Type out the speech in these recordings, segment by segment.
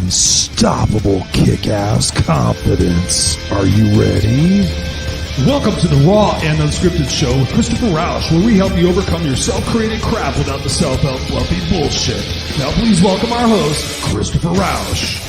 unstoppable kick-ass confidence. Are you ready? Welcome to the Raw and Unscripted show with Christopher Rausch, where we help you overcome your self-created crap without the self-help fluffy bullshit. Now please welcome our host, Christopher Rausch.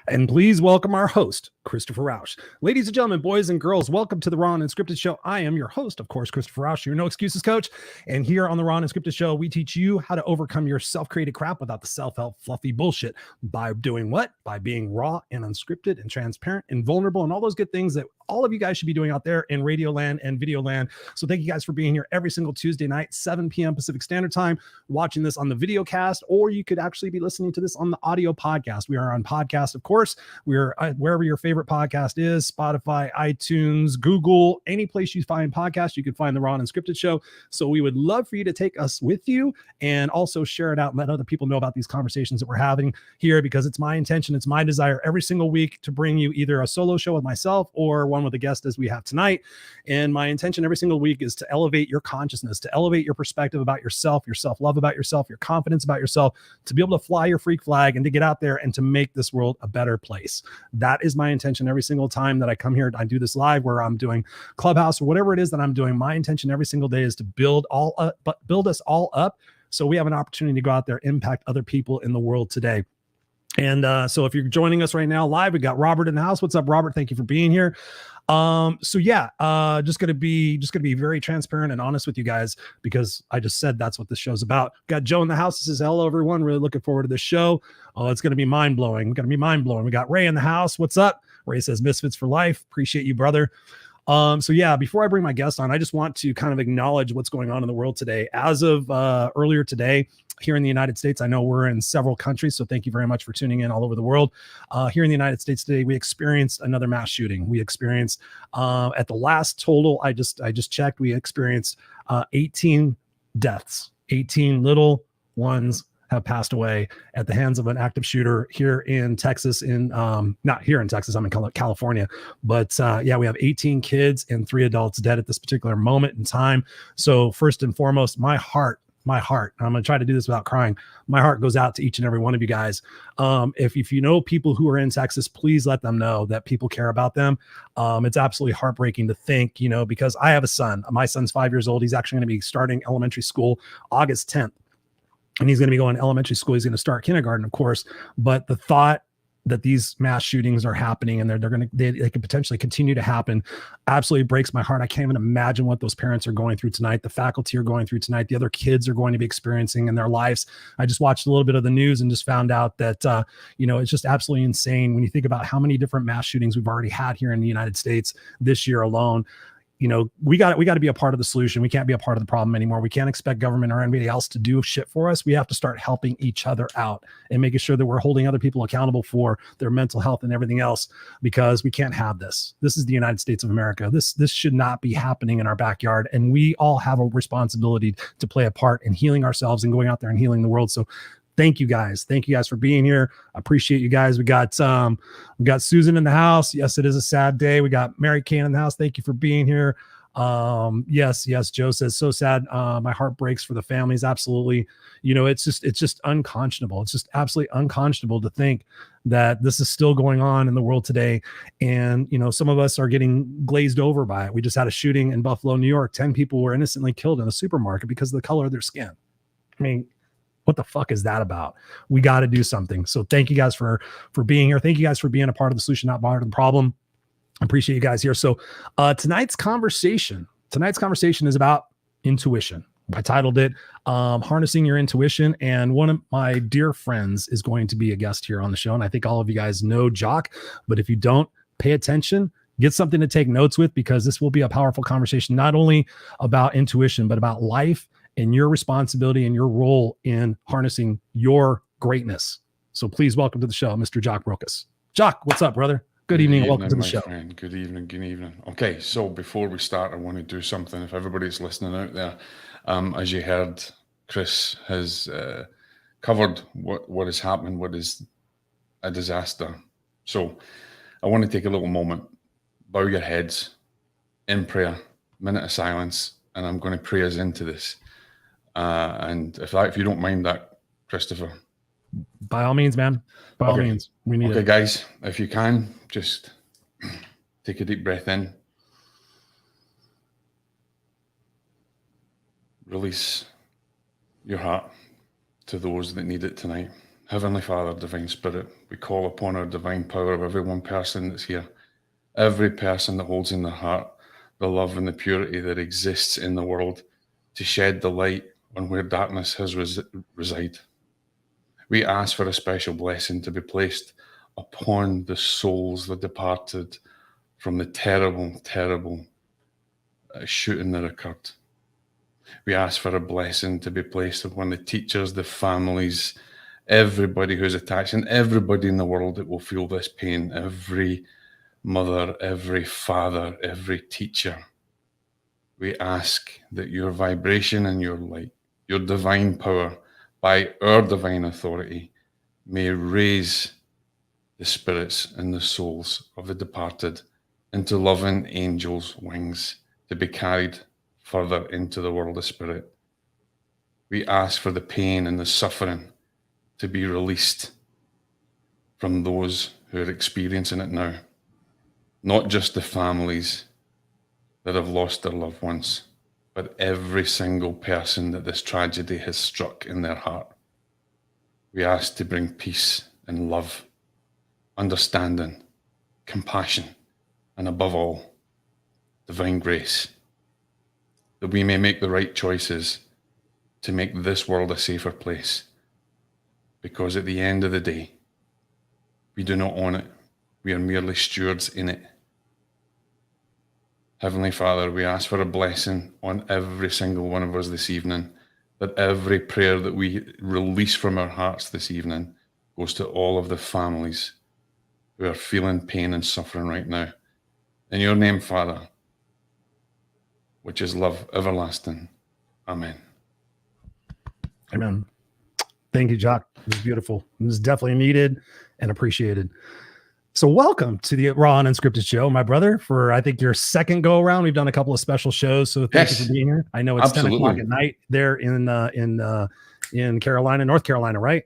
And please welcome our host, Christopher Rausch. Ladies and gentlemen, boys and girls, welcome to the Raw and Unscripted show. I am your host, of course, Christopher Rausch, your no excuses coach. And here on the Raw and Unscripted show, we teach you how to overcome your self-created crap without the self-help fluffy bullshit. By doing what? By being raw and unscripted and transparent and vulnerable and all those good things that all of you guys should be doing out there in radio land and video land. So thank you guys for being here every single Tuesday night, 7 p.m. Pacific Standard Time, watching this on the video cast, or you could actually be listening to this on the audio podcast. We are on podcast, of course. We're wherever your favorite podcast is, Spotify, iTunes, Google, any place you find podcasts, you can find the Raw and Unscripted show. So we would love for you to take us with you and also share it out and let other people know about these conversations that we're having here, because it's my intention, it's my desire every single week to bring you either a solo show with myself or one with a guest as we have tonight. And my intention every single week is to elevate your consciousness, to elevate your perspective about yourself, your self-love about yourself, your confidence about yourself, to be able to fly your freak flag and to get out there and to make this world a better place. That is my intention every single time that I come here. I do this live where I'm doing Clubhouse or whatever it is that I'm doing. My intention every single day is to build us all up so we have an opportunity to go out there, impact other people in the world today. And so if you're joining us right now live, we got Robert in the house. What's up, Robert? Thank you for being here. Just gonna be very transparent and honest with you guys, because I just said that's what this show's about. Got Joe in the house. This is hello, everyone. Really looking forward to this show. Oh, it's gonna be mind blowing. We got Ray in the house. What's up? Ray says Misfits for life. Appreciate you, brother. Before I bring my guest on, I just want to kind of acknowledge what's going on in the world today. As of earlier today, here in the United States, I know we're in several countries, so thank you very much for tuning in all over the world. Here in the United States today, we experienced another mass shooting. We experienced, at the last total, I just checked, we experienced 18 deaths. 18 little ones have passed away at the hands of an active shooter here in Texas, not here in Texas, I'm in California, but we have 18 kids and 3 adults dead at this particular moment in time. So first and foremost, my heart, I'm going to try to do this without crying. My heart goes out to each and every one of you guys. If you know people who are in Texas, please let them know that people care about them. It's absolutely heartbreaking to think, because I have a son. My son's 5 years old. He's actually going to be starting elementary school August 10th. And he's going to be going to elementary school. He's going to start kindergarten, of course. But the thought that these mass shootings are happening and they could potentially continue to happen absolutely breaks my heart. I can't even imagine what those parents are going through tonight. The faculty are going through tonight. The other kids are going to be experiencing in their lives. I just watched a little bit of the news and just found out that, it's just absolutely insane when you think about how many different mass shootings we've already had here in the United States this year alone. We got to be a part of the solution. We can't be a part of the problem anymore. We can't expect government or anybody else to do shit for us. We have to start helping each other out and making sure that we're holding other people accountable for their mental health and everything else, because we can't have this. This is the United States of America. This should not be happening in our backyard. And we all have a responsibility to play a part in healing ourselves and going out there and healing the world. So thank you guys. Thank you guys for being here. I appreciate you guys. We got Susan in the house. Yes, it is a sad day. We got Mary Kane in the house. Thank you for being here. Yes. Joe says, so sad. My heart breaks for the families. Absolutely. It's just unconscionable. It's just absolutely unconscionable to think that this is still going on in the world today. And, some of us are getting glazed over by it. We just had a shooting in Buffalo, New York. 10 people were innocently killed in a supermarket because of the color of their skin. I mean, what the fuck is that about? We got to do something. So thank you guys for being here. Thank you guys for being a part of the solution, not part of the problem. I appreciate you guys here. So tonight's conversation is about intuition. I titled it Harnessing Your Intuition. And one of my dear friends is going to be a guest here on the show. And I think all of you guys know Jock, but if you don't, pay attention, get something to take notes with, because this will be a powerful conversation, not only about intuition, but about life and your responsibility and your role in harnessing your greatness. So please welcome to the show, Mr. Jock Brocas. Jock, what's up, brother? Good evening. Welcome to the show. Friend. Good evening. Okay, so before we start, I want to do something. If everybody's listening out there, as you heard, Chris has covered what is happening, what is a disaster. So I want to take a little moment, bow your heads in prayer, minute of silence, and I'm going to pray us into this. And if you don't mind that, Christopher. By all means, man. By all means. We need it. Okay, guys, if you can, just take a deep breath in. Release your heart to those that need it tonight. Heavenly Father, Divine Spirit, we call upon our divine power of every one person that's here. Every person that holds in their heart the love and the purity that exists in the world to shed the light on where darkness has reside. We ask for a special blessing to be placed upon the souls that departed from the terrible, terrible shooting that occurred. We ask for a blessing to be placed upon the teachers, the families, everybody who's attached, and everybody in the world that will feel this pain. Every mother, every father, every teacher. We ask that your vibration and your light, your divine power, by our divine authority, may raise the spirits and the souls of the departed into loving angels' wings to be carried further into the world of spirit. We ask for the pain and the suffering to be released from those who are experiencing it now. Not just the families that have lost their loved ones, but every single person that this tragedy has struck in their heart. We ask to bring peace and love, understanding, compassion, and above all, divine grace, that we may make the right choices to make this world a safer place. Because at the end of the day, we do not own it. We are merely stewards in it. Heavenly Father, we ask for a blessing on every single one of us this evening, that every prayer that we release from our hearts this evening goes to all of the families who are feeling pain and suffering right now. In your name, Father, which is love everlasting. Amen. Amen. Thank you, Jock. It was beautiful. It was definitely needed and appreciated. So welcome to the Raw and Unscripted show, my brother, for I think your second go around. We've done a couple of special shows, so thank you for being here. I know it's Absolutely. 10 o'clock at night there in Carolina, North Carolina, right?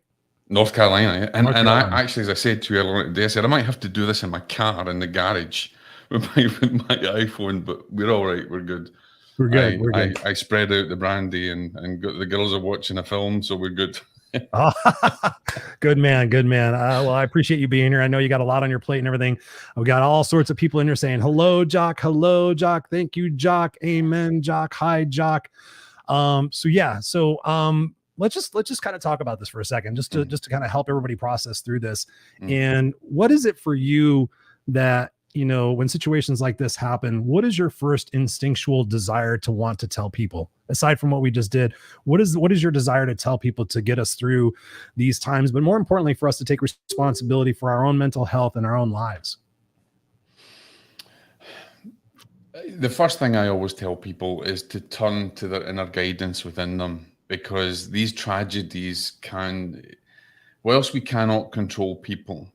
North Carolina. And Carolina. I actually, as I said to you earlier today, I said I might have to do this in my car in the garage with my iPhone, but we're all right. We're good. We're good. I spread out the brandy and the girls are watching a film, so we're good. Oh, good man. Well, I appreciate you being here. I know you got a lot on your plate and everything. We got all sorts of people in here saying, hello, Jock. Thank you, Jock. Amen, Jock. Hi, Jock. Let's just kind of talk about this for a second, just to kind of help everybody process through this. And what is it for you that, you know, when situations like this happen, what is your first instinctual desire to want to tell people? Aside from what we just did, what is your desire to tell people to get us through these times, but more importantly, for us to take responsibility for our own mental health and our own lives? The first thing I always tell people is to turn to their inner guidance within them, because these tragedies whilst we cannot control people,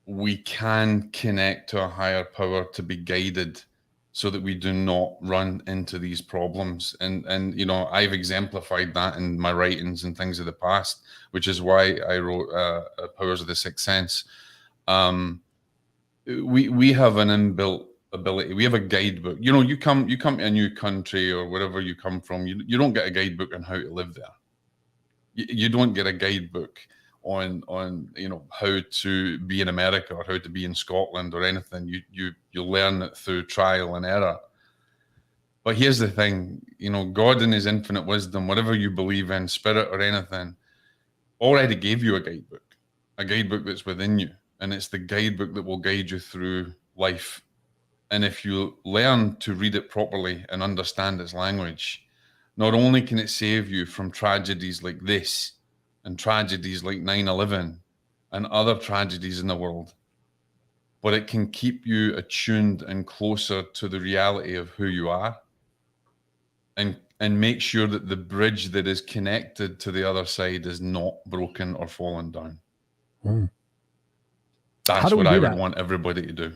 we can connect to a higher power to be guided so that we do not run into these problems. And you know, I've exemplified that in my writings and things of the past, which is why I wrote Powers of the Sixth Sense. We have an inbuilt ability. We have a guidebook. You know, you come to a new country or wherever you come from, you don't get a guidebook on how to live there. You don't get a guidebook on you know, how to be in America or how to be in Scotland or anything. You learn it through trial and error. But here's the thing, you know, God in his infinite wisdom, whatever you believe in, spirit or anything, already gave you a guidebook that's within you, and it's the guidebook that will guide you through life. And if you learn to read it properly and understand its language, not only can it save you from tragedies like this and tragedies like 9/11 and other tragedies in the world, but it can keep you attuned and closer to the reality of who you are, and make sure that the bridge that is connected to the other side is not broken or fallen down. That's what I would want everybody to do.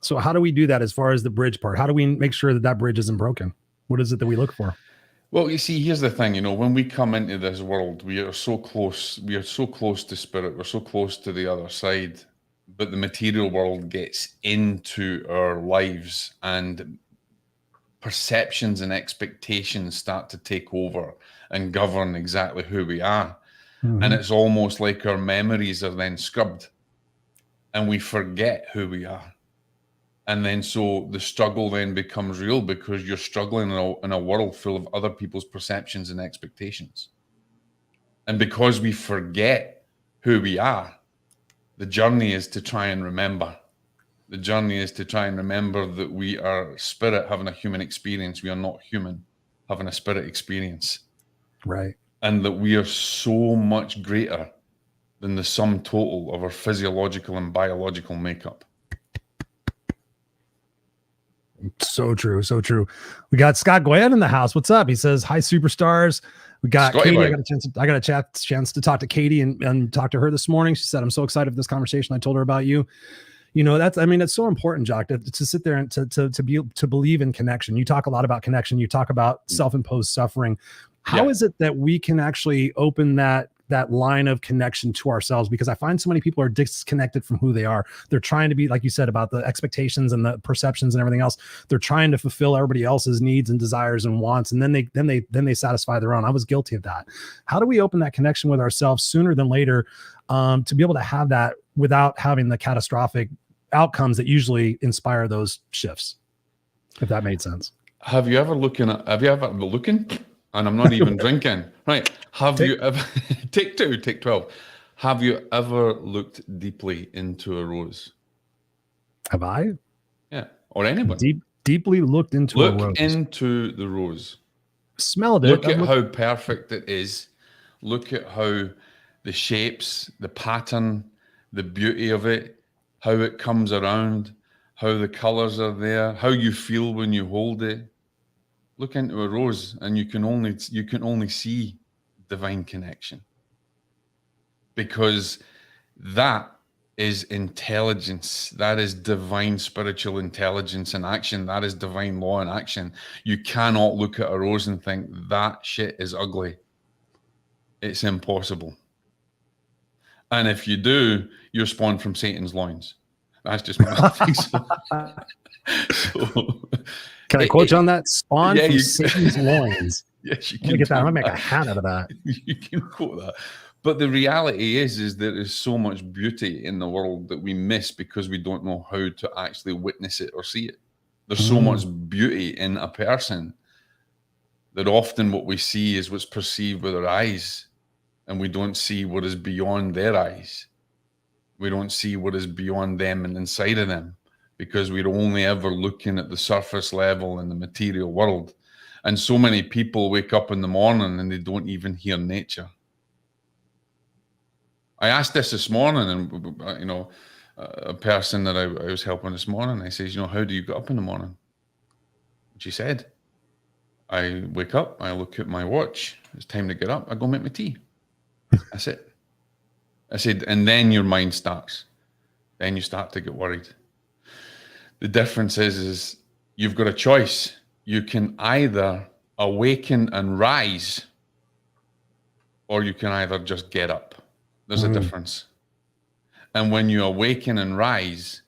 So how do we do that as far as the bridge part? How do we make sure that bridge isn't broken? What is it that we look for? Well, you see, here's the thing, when we come into this world, we are so close to spirit, we're so close to the other side, but the material world gets into our lives and perceptions and expectations start to take over and govern exactly who we are. Mm-hmm. And it's almost like our memories are then scrubbed and we forget who we are. And then so the struggle then becomes real because you're struggling in a world full of other people's perceptions and expectations. And because we forget who we are, the journey is to try and remember. The journey is to try and remember that we are spirit having a human experience. We are not human having a spirit experience. Right. And that we are so much greater than the sum total of our physiological and biological makeup. So true. So true. We got Scott Gwen in the house. What's up? He says, hi, superstars. We got Scotty, Katie. I got a chance to talk to Katie and talk to her this morning. She said, I'm so excited for this conversation. I told her about you. It's so important, Jock, to sit there and to believe in connection. You talk a lot about connection. You talk about self-imposed suffering. How is it that we can actually open that line of connection to ourselves? Because I find so many people are disconnected from who they are. They're trying to be, like you said, about the expectations and the perceptions and everything else. They're trying to fulfill everybody else's needs and desires and wants, and then they satisfy their own. I was guilty of that. How do we open that connection with ourselves sooner than later, to be able to have that without having the catastrophic outcomes that usually inspire those shifts? If that made sense. Have you ever looking? And I'm not even drinking. Right. Have you ever, take 12. Have you ever looked deeply into a rose? Have I? Yeah. Or anybody. Deeply looked into a rose. Look into the rose. Smelled it. Look at how perfect it is. Look at how the shapes, the pattern, the beauty of it, how it comes around, how the colors are there, how you feel when you hold it. Look into a rose and you can only see divine connection, because that is intelligence. That is divine spiritual intelligence in action. That is divine law in action. You cannot look at a rose and think that shit is ugly. It's impossible. And if you do, you're spawned from Satan's loins. That's just my thing. Can I quote you on that? Spawn from Satan's loins. Yes, you can. Get that. I'm gonna make a hat out of that. You can quote that. But the reality is there is so much beauty in the world that we miss because we don't know how to actually witness it or see it. There's so much beauty in a person that often what we see is what's perceived with our eyes, and we don't see what is beyond their eyes. We don't see what is beyond them and inside of them, because we're only ever looking at the surface level in the material world. And so many people wake up in the morning and they don't even hear nature. I asked this morning, and a person that I was helping this morning, I says, how do you get up in the morning? She said, I wake up, I look at my watch, it's time to get up, I go make my tea. That's it. I said, and then your mind starts. Then you start to get worried. The difference is you've got a choice. You can either awaken and rise, or you can either just get up. There's a difference. And when you awaken and rise,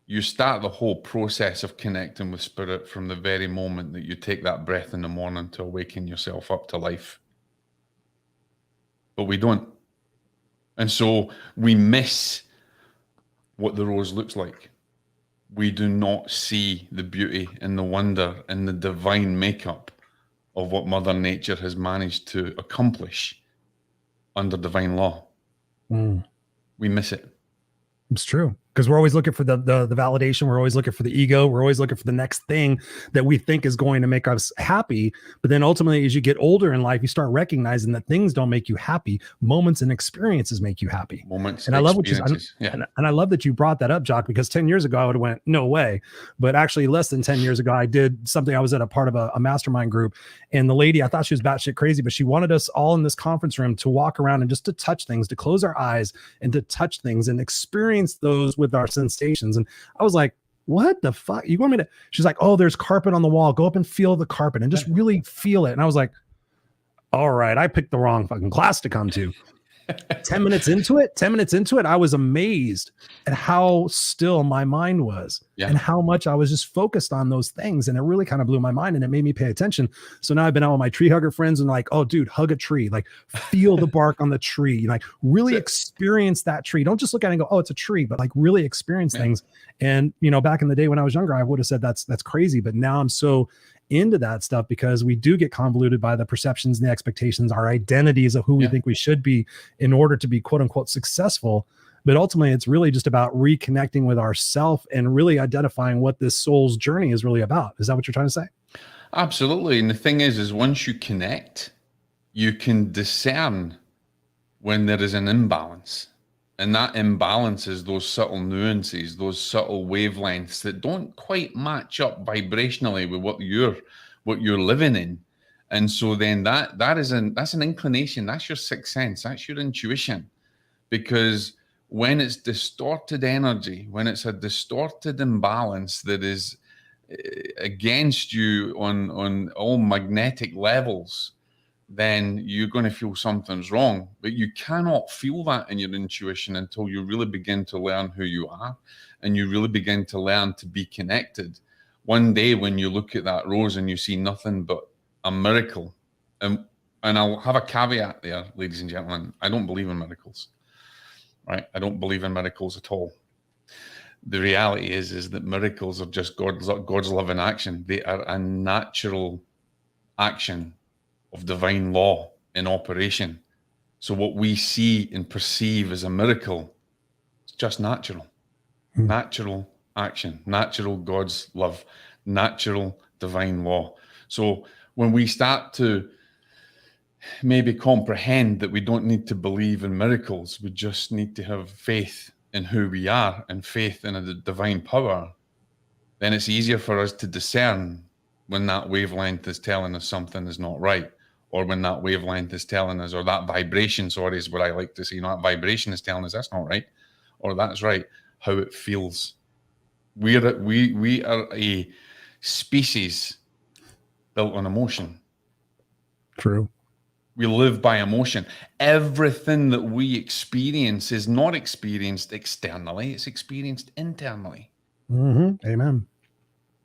you start the whole process of connecting with spirit from the very moment that you take that breath in the morning to awaken yourself up to life. But we don't. And so we miss what the rose looks like. We do not see the beauty and the wonder and the divine makeup of what Mother Nature has managed to accomplish under divine law. We miss it. It's true. Because we're always looking for the validation. We're always looking for the ego. We're always looking for the next thing that we think is going to make us happy. But then ultimately, as you get older in life, you start recognizing that things don't make you happy. Moments and experiences make you happy. Moments and and I love experiences. and I love that you brought that up, Jock, because 10 years ago, I would have went, no way. But actually less than 10 years ago, I did something. I was at a part of a mastermind group, and the lady, I thought she was batshit crazy, but she wanted us all in this conference room to walk around and just to touch things, to close our eyes and to touch things and experience those with our sensations. And I was like, what the fuck? You want me to? She's like, oh, there's carpet on the wall. Go up and feel the carpet and just really feel it. And I was like, all right, I picked the wrong fucking class to come to. 10 minutes into it, I was amazed at how still my mind was and how much I was just focused on those things. And it really kind of blew my mind and it made me pay attention. So now I've been out with my tree hugger friends and like, oh dude, hug a tree, like feel the bark on the tree, like really experience that tree. Don't just look at it and go, oh, it's a tree, but like really experience things. And, you know, back in the day when I was younger, I would have said that's crazy. But now I'm so into that stuff because we do get convoluted by the perceptions and the expectations, our identities of who we think we should be in order to be quote unquote successful. But ultimately it's really just about reconnecting with ourself and really identifying what this soul's journey is really about. Is that what you're trying to say? Absolutely. And the thing is once you connect, you can discern when there is an imbalance. And that imbalance is those subtle nuances, those subtle wavelengths that don't quite match up vibrationally with what you're living in. And so then that's an inclination, that's your sixth sense, that's your intuition. Because when it's distorted energy, when it's a distorted imbalance that is against you on all magnetic levels, then you're going to feel something's wrong. But you cannot feel that in your intuition until you really begin to learn who you are and you really begin to learn to be connected. One day when you look at that rose and you see nothing but a miracle, and I'll have a caveat there, ladies and gentlemen, I don't believe in miracles, right? I don't believe in miracles at all. The reality is that miracles are just God's love in action. They are a natural action of divine law in operation. So what we see and perceive as a miracle, it's just natural. Natural action, natural God's love, natural divine law. So when we start to maybe comprehend that we don't need to believe in miracles, we just need to have faith in who we are and faith in a divine power, then it's easier for us to discern when that wavelength is telling us something is not right. Or when that wavelength is telling us, or that vibration, sorry, is what I like to say, that vibration is telling us that's not right, or that's right, how it feels. We are a species built on emotion. True. We live by emotion. Everything that we experience is not experienced externally, it's experienced internally. Amen.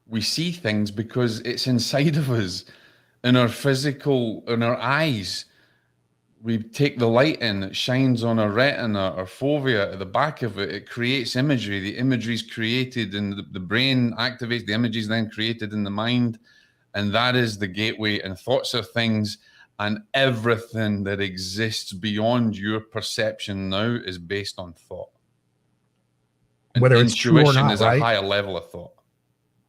We see things because it's inside of us. In our physical, in our eyes, we take the light in, it shines on our retina, our fovea, at the back of it, it creates imagery. The imagery is created and the brain activates, the image is then created in the mind. And that is the gateway, and thoughts are things, and everything that exists beyond your perception now is based on thought. And whether it's true or not, is right? A higher level of thought.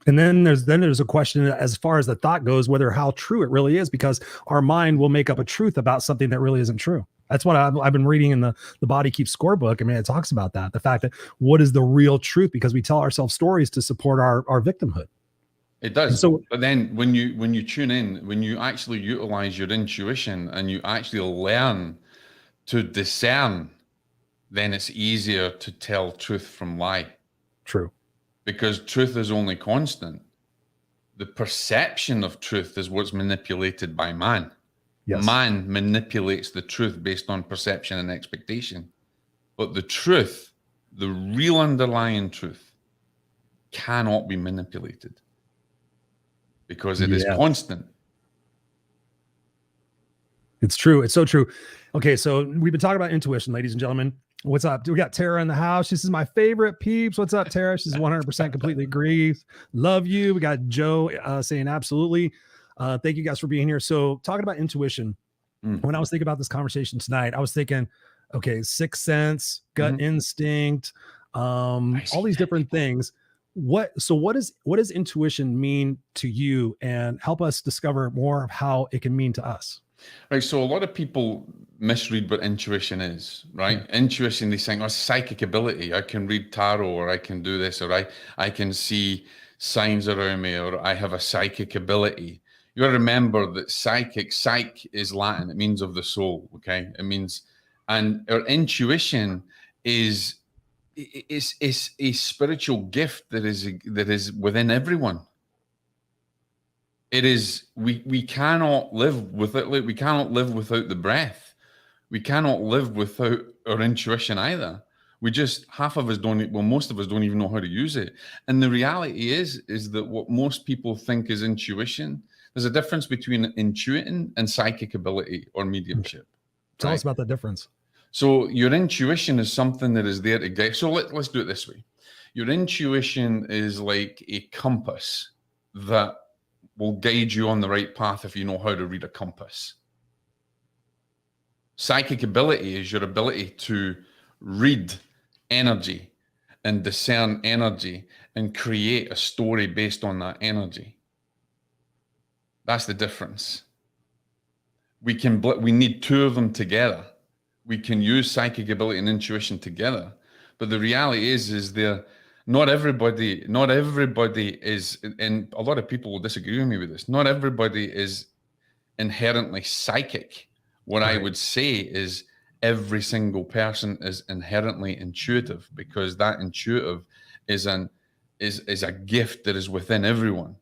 And then there's a question as far as the thought goes, whether how true it really is, because our mind will make up a truth about something that really isn't true. That's what I've been reading in the Body Keeps Score book. I mean, it talks about that, the fact that what is the real truth, because we tell ourselves stories to support our victimhood. It does. So, but then when you tune in, when you actually utilize your intuition and you actually learn to discern, then it's easier to tell truth from lie. True. Because truth is only constant. The perception of truth is what's manipulated by man. Yes. Man manipulates the truth based on perception and expectation. But the truth, the real underlying truth, cannot be manipulated because it is constant. It's true. It's so true. Okay, so we've been talking about intuition, ladies and gentlemen. What's up? We got Tara in the house. She says, my favorite peeps. What's up, Tara? She's 100% completely agrees. Love you. We got Joe saying absolutely. Thank you guys for being here. So talking about intuition, when I was thinking about this conversation tonight, I was thinking, okay, sixth sense, gut instinct, all these different things. What does intuition mean to you, and help us discover more of how it can mean to us? Right. So a lot of people misread what intuition is, right? Intuition, they think, oh, psychic ability. I can read tarot, or I can do this, or I can see signs around me, or I have a psychic ability. You got to remember that psych is Latin. It means of the soul. Okay. It means, and our intuition is it's a spiritual gift that is within everyone. It is, we cannot live without, like, we cannot live without the breath. We cannot live without our intuition either. We just, half of us don't, well, most of us don't even know how to use it. And the reality is that what most people think is intuition, there's a difference between intuiting and psychic ability or mediumship. Tell us about the difference. So your intuition is something that is there to guide. So let's do it this way. Your intuition is like a compass that will guide you on the right path if you know how to read a compass. Psychic ability is your ability to read energy and discern energy and create a story based on that energy. That's the difference. We need two of them together. We can use psychic ability and intuition together, but the reality is not everybody is, and a lot of people will disagree with me with this. Not everybody is inherently psychic. What I would say is every single person is inherently intuitive, because that intuitive is a gift that is within everyone.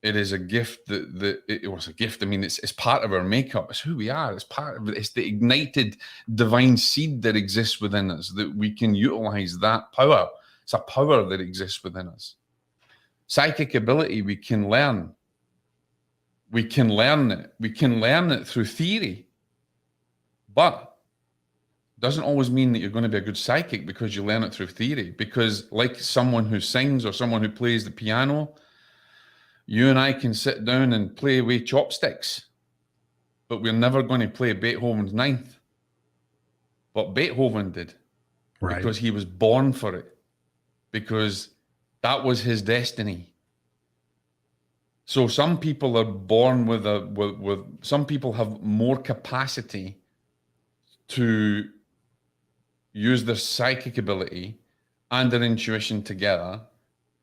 It is a gift it was a gift. I mean, it's part of our makeup. It's who we are. It's part of it. It's the ignited divine seed that exists within us, that we can utilize that power. It's a power that exists within us. Psychic ability, we can learn. We can learn it. We can learn it through theory. But it doesn't always mean that you're going to be a good psychic because you learn it through theory. Because like someone who sings or someone who plays the piano, you and I can sit down and play with chopsticks, but we're never going to play Beethoven's Ninth. But Beethoven did, because he was born for it, because that was his destiny. So some people are born with some people have more capacity to use their psychic ability and their intuition together,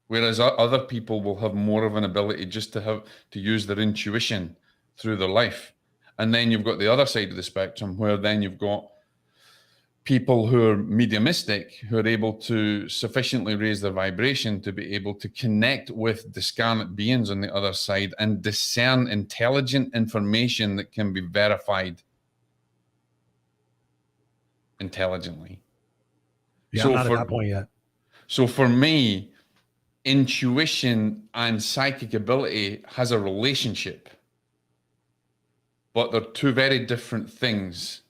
whereas other people will have more of an ability just to use their intuition through their life. And then you've got the other side of the spectrum, where then you've got people who are mediumistic, who are able to sufficiently raise their vibration to be able to connect with discarnate beings on the other side and discern intelligent information that can be verified intelligently. Yeah, so I'm not at that point yet. So for me, intuition and psychic ability has a relationship, but they're two very different things.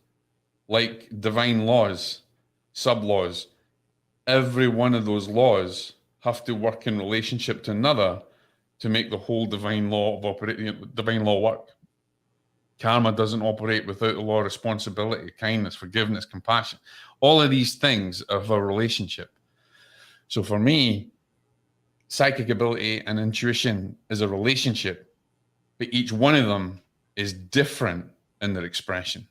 Like divine laws, sub-laws, every one of those laws have to work in relationship to another to make the whole divine law work. Karma doesn't operate without the law of responsibility, kindness, forgiveness, compassion. All of these things have a relationship. So for me, psychic ability and intuition is a relationship, but each one of them is different in their expression.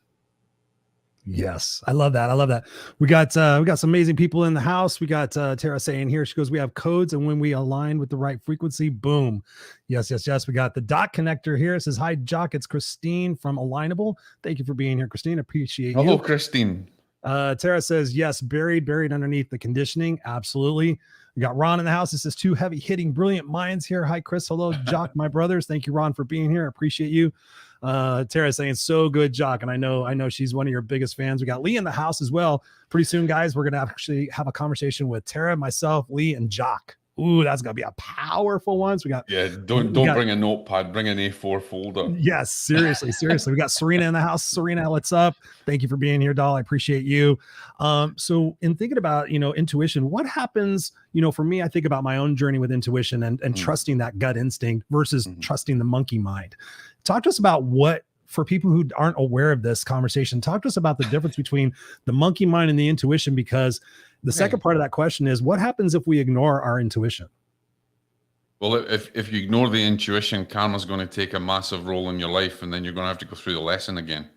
Yes, I love that. I love that. We got some amazing people in the house. We got Tara saying here, she goes, we have codes, and when we align with the right frequency, boom. Yes. We got the dot connector here. It says, hi, Jock. It's Christine from Alignable. Thank you for being here, Christine. Appreciate you. Hello, Christine. Tara says, yes, buried underneath the conditioning. Absolutely. We got Ron in the house. It says, two heavy hitting, brilliant minds here. Hi, Chris. Hello, Jock, my brothers. Thank you, Ron, for being here. Appreciate you. Tara saying, so good, Jock. And I know she's one of your biggest fans. We got Lee in the house as well. Pretty soon, guys, we're going to actually have a conversation with Tara, myself, Lee, and Jock. Ooh, that's going to be a powerful one. So we got, don't bring a notepad, bring an A4 folder. Yes, seriously. We got Serena in the house. Serena, what's up? Thank you for being here, doll. I appreciate you. So in thinking about, intuition, what happens, for me, I think about my own journey with intuition and trusting that gut instinct versus trusting the monkey mind. Talk to us about what, for people who aren't aware of this conversation, talk to us about the difference between the monkey mind and the intuition, because the second part of that question is, what happens if we ignore our intuition? Well, if you ignore the intuition, karma's going to take a massive role in your life, and then you're going to have to go through the lesson again.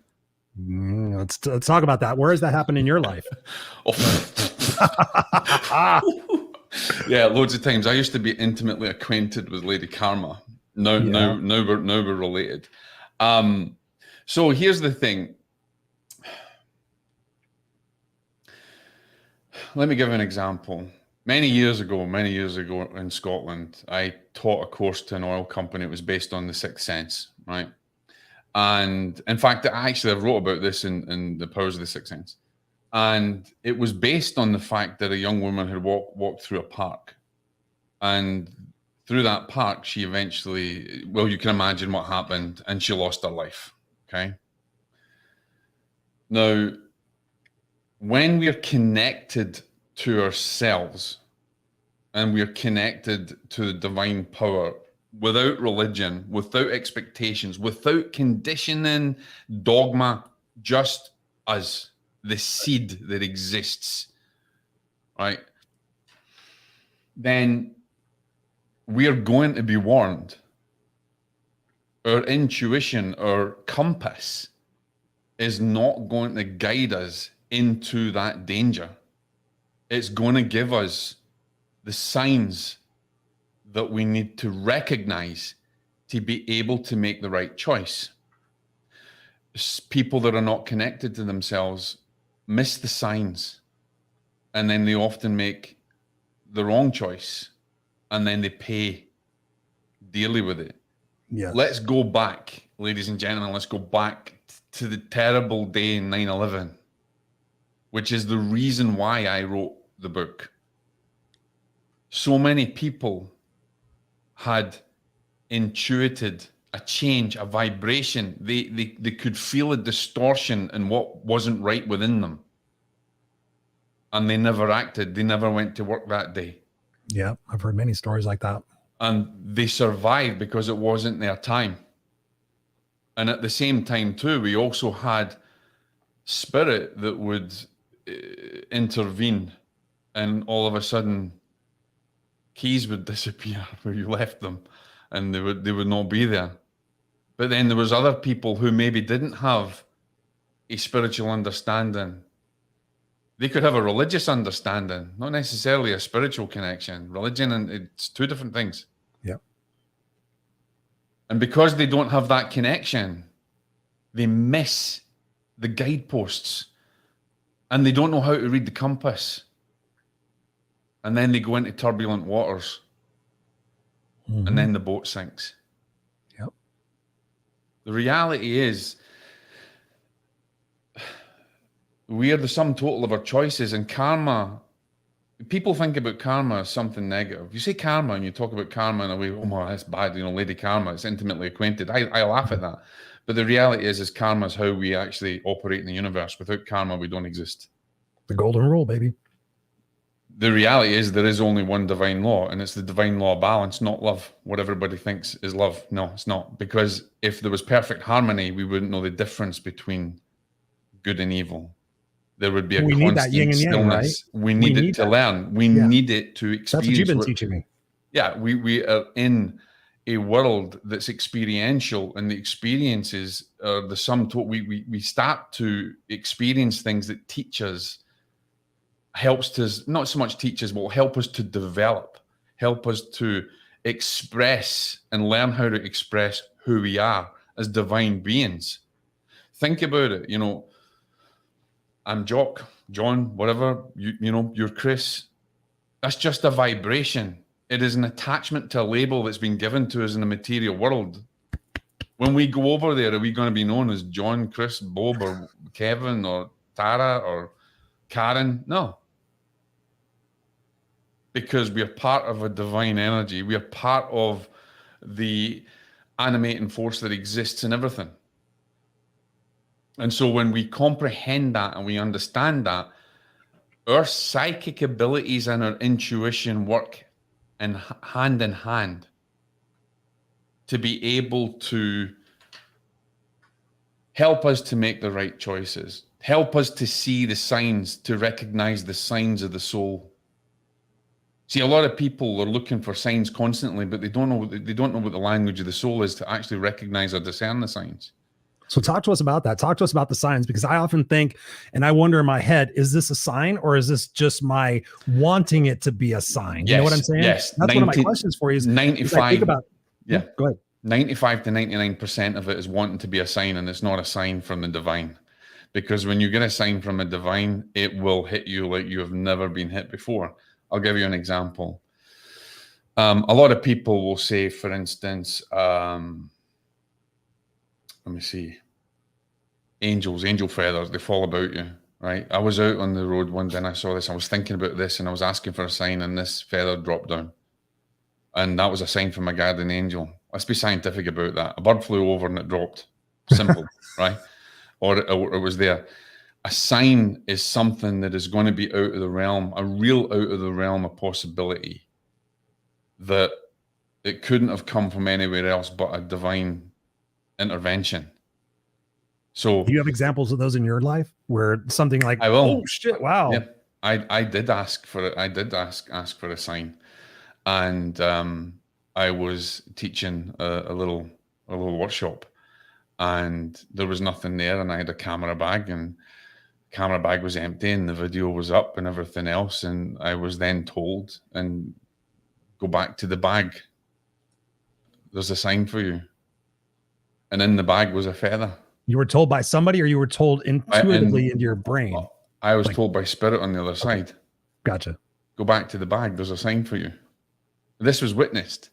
Let's talk about that. Where has that happened in your life? Yeah, loads of times. I used to be intimately acquainted with Lady Karma. Now we're related. So here's the thing. let me give an example. Many years ago in Scotland, I taught a course to an oil company. It was based on the sixth sense, right? And in fact, I wrote about this in The Powers of the Sixth Sense. And it was based on the fact that a young woman had walked through a park. And through that park, she eventually, well, you can imagine what happened, and she lost her life, okay? Now, when we are connected to ourselves and we are connected to the divine power without religion, without expectations, without conditioning, dogma, just us, the seed that exists, right? Then we are going to be warned. Our intuition, our compass is not going to guide us into that danger. It's going to give us the signs that we need to recognize to be able to make the right choice. People that are not connected to themselves miss the signs, and then they often make the wrong choice, and then they pay dearly with it. Yes. Let's go back, ladies and gentlemen, let's go back to the terrible day in 9/11, which is the reason why I wrote the book. So many people had intuited a change, a vibration. They could feel a distortion in what wasn't right within them. And they never acted. They never went to work that day. Yeah, I've heard many stories like that. And they survived because it wasn't their time. And at the same time, too, we also had spirit that would intervene, and all of a sudden keys would disappear where you left them, and they would not be there. But then there was other people who maybe didn't have a spiritual understanding. They could have a religious understanding, not necessarily a spiritual connection. Religion, and it's two different things. Yeah. And because they don't have that connection, they miss the guideposts, and they don't know how to read the compass. And then they go into turbulent waters, and then the boat sinks. Yep. The reality is, we are the sum total of our choices, and karma. People think about karma as something negative. You say karma and you talk about karma in a way, oh my, that's bad, Lady Karma, it's intimately acquainted. I laugh at that. But the reality is karma is how we actually operate in the universe. Without karma, we don't exist. The golden rule, baby. The reality is there is only one divine law, and it's the divine law of balance, not love. What everybody thinks is love. No, it's not. Because if there was perfect harmony, we wouldn't know the difference between good and evil. There would be a need that yin and yang, stillness. right? We need it to learn. We need it to experience. That's what you've been teaching me. Yeah, we are in a world that's experiential, and the experiences are the sum total. We start to experience things that teach us, helps us, not so much teach us, but will help us to develop, help us to express and learn how to express who we are as divine beings. Think about it, I'm Jock, John, whatever, you're Chris. That's just a vibration. It is an attachment to a label that's been given to us in the material world. When we go over there, are we going to be known as John, Chris, Bob, or Kevin, or Tara, or Karen? No. Because we are part of a divine energy. We are part of the animating force that exists in everything. And so when we comprehend that and we understand that, our psychic abilities and our intuition work hand in hand to be able to help us to make the right choices, help us to see the signs, to recognize the signs of the soul. See, a lot of people are looking for signs constantly, but they don't know what the language of the soul is to actually recognize or discern the signs. So talk to us about that. Talk to us about the signs, because I often think, and I wonder in my head, is this a sign or is this just my wanting it to be a sign? You know what I'm saying? Yes. That's one of my questions for you. Is 95. Think about, yeah. Go ahead. 95 to 99% of it is wanting to be a sign, and it's not a sign from the divine. because when you get a sign from a divine, it will hit you like you have never been hit before. I'll give you an example. A lot of people will say, for instance, let me see, angels, angel feathers, they fall about you, right? I was out on the road one day and I saw this. I was thinking about this and I was asking for a sign and this feather dropped down. And that was a sign from a guardian angel. Let's be scientific about that. A bird flew over and it dropped. Simple, right? Or it was there. A sign is something that is going to be out of the realm, a real out of the realm of possibility, that it couldn't have come from anywhere else but a divine intervention. So, do you have examples of those in your life where something like, I will. oh shit, wow. Yeah, I did ask for it. I did ask for a sign, and I was teaching a little workshop, and there was nothing there, and I had a camera bag, and camera bag was empty, and the video was up and everything else, and I was then told, and go back to the bag. There's a sign for you, and in the bag was a feather. You were told by somebody, or you were told intuitively into your brain? I was told by spirit on the other side. Gotcha. Go back to the bag. There's a sign for you. This was witnessed.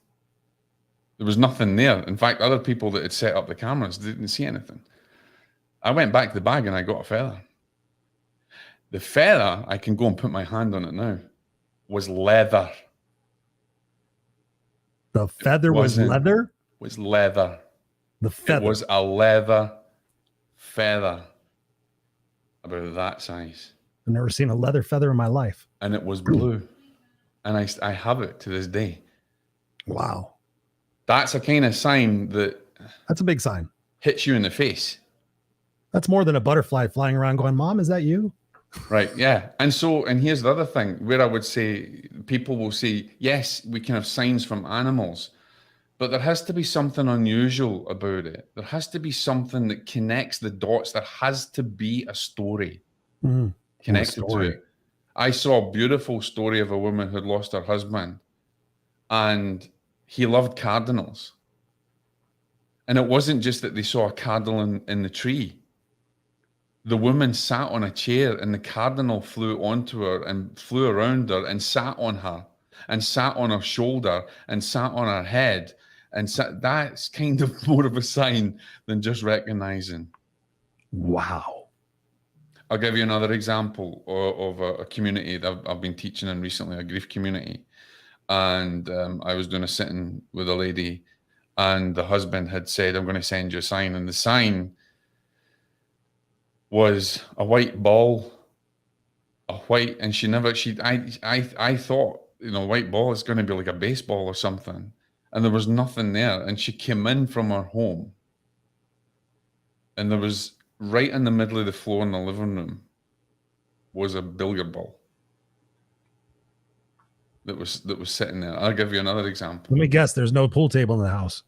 There was nothing there. In fact, other people that had set up the cameras didn't see anything. I went back to the bag and I got a feather. The feather, I can go and put my hand on it now, was leather. The feather was leather? Was leather. The feather. It was a leather feather about that size. I've never seen a leather feather in my life. And it was blue. And I have it to this day. Wow. That's a kind of sign that... That's a big sign. Hits you in the face. That's more than a butterfly flying around going, Mom, is that you? Right, yeah. And here's the other thing, where I would say, people will say, yes, we can have signs from animals, but there has to be something unusual about it. There has to be something that connects the dots. There has to be a story connected to it. I saw a beautiful story of a woman who had lost her husband, and he loved cardinals. And it wasn't just that they saw a cardinal in the tree. The woman sat on a chair and the cardinal flew onto her and flew around her and sat on her and sat on her shoulder and sat on her head. And that's kind of more of a sign than just recognizing. Wow. I'll give you another example of a community that I've been teaching in recently, a grief community. And I was doing a sitting with a lady, and the husband had said, I'm going to send you a sign. And the sign was a white ball, and I thought, white ball is going to be like a baseball or something. And there was nothing there. And she came in from her home, and there was right in the middle of the floor in the living room was a billiard ball that was sitting there. I'll give you another example. Let me guess. There's no pool table in the house.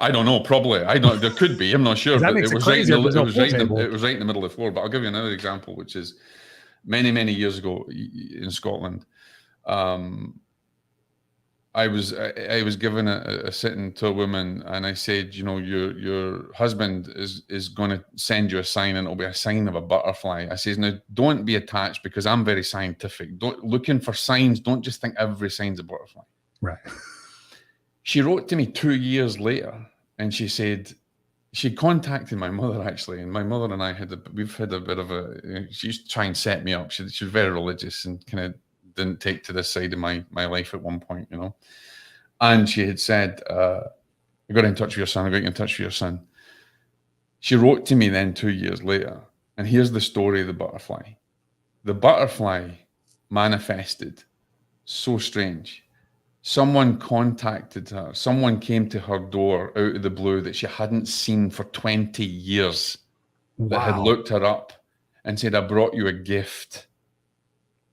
I don't know. Probably. There could be. I'm not sure. That makes it crazy. It was right in the middle of the floor. But I'll give you another example, which is many, many years ago in Scotland. I was given a sitting to a woman, and I said, your husband is going to send you a sign, and it'll be a sign of a butterfly. I says, now don't be attached, because I'm very scientific. Looking for signs. Don't just think every sign's a butterfly. Right. She wrote to me 2 years later, and she said she contacted my mother, actually, and my mother and I we've had a bit of she used to try and set me up. She was very religious and kind of didn't take to this side of my life at one point, and she had said, I got in touch with your son. I got in touch with your son. She wrote to me then 2 years later, and here's the story of the butterfly. The butterfly manifested so strange. Someone contacted her. Someone came to her door out of the blue that she hadn't seen for 20 years. Wow. That had looked her up and said, I brought you a gift.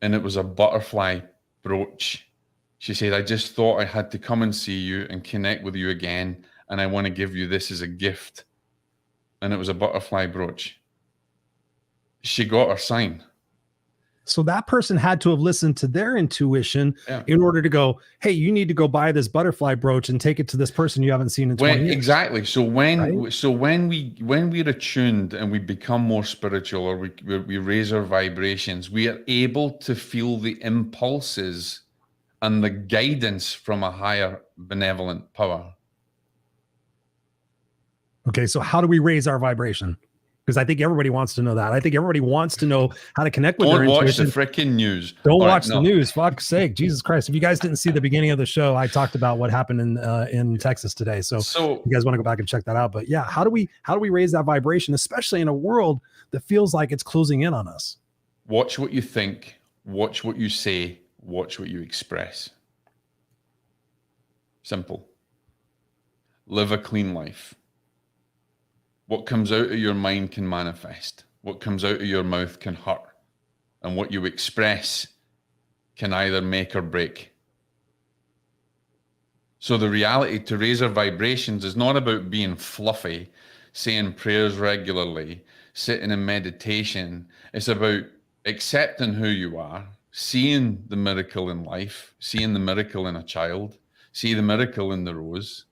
And it was a butterfly brooch. She said, I just thought I had to come and see you and connect with you again, and I want to give you this as a gift. And it was a butterfly brooch. She got her sign. So that person had to have listened to their intuition in order to go, hey, you need to go buy this butterfly brooch and take it to this person you haven't seen in 20 years. Exactly. So when we're attuned and we become more spiritual, or we raise our vibrations, we are able to feel the impulses and the guidance from a higher benevolent power. Okay, so how do we raise our vibration? Because I think everybody wants to know that. I think everybody wants to know how to connect with their intuition. Don't watch the freaking news. Don't watch the news. Fuck's sake. Jesus Christ. If you guys didn't see the beginning of the show, I talked about what happened in Texas today. So you guys want to go back and check that out. But yeah, how do we raise that vibration, especially in a world that feels like it's closing in on us? Watch what you think, watch what you say, watch what you express. Simple. Live a clean life. What comes out of your mind can manifest. What comes out of your mouth can hurt. And what you express can either make or break. So the reality to raise our vibrations is not about being fluffy, saying prayers regularly, sitting in meditation. It's about accepting who you are, seeing the miracle in life, seeing the miracle in a child, see the miracle in the rose,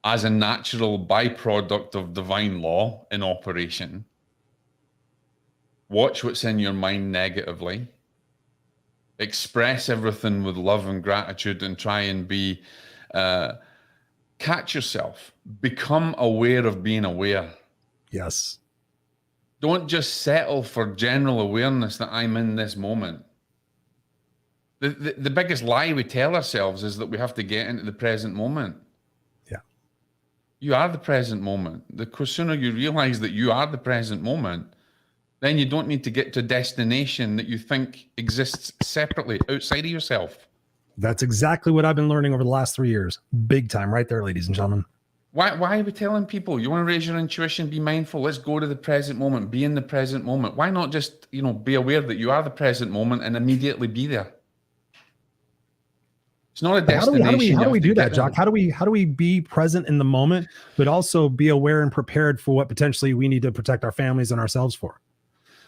as a natural byproduct of divine law in operation. Watch what's in your mind negatively. Express everything with love and gratitude, and try and be, catch yourself. Become aware of being aware. Yes. Don't just settle for general awareness that I'm in this moment. The biggest lie we tell ourselves is that we have to get into the present moment. You are the present moment. The sooner you realize that you are the present moment, then you don't need to get to a destination that you think exists separately outside of yourself. That's exactly what I've been learning over the last 3 years. Big time right there, ladies and gentlemen. Why are we telling people you want to raise your intuition, be mindful, let's go to the present moment, be in the present moment? Why not just, be aware that you are the present moment and immediately be there? It's not a destination. How do we do that, Jock? How do we be present in the moment, but also be aware and prepared for what potentially we need to protect our families and ourselves for?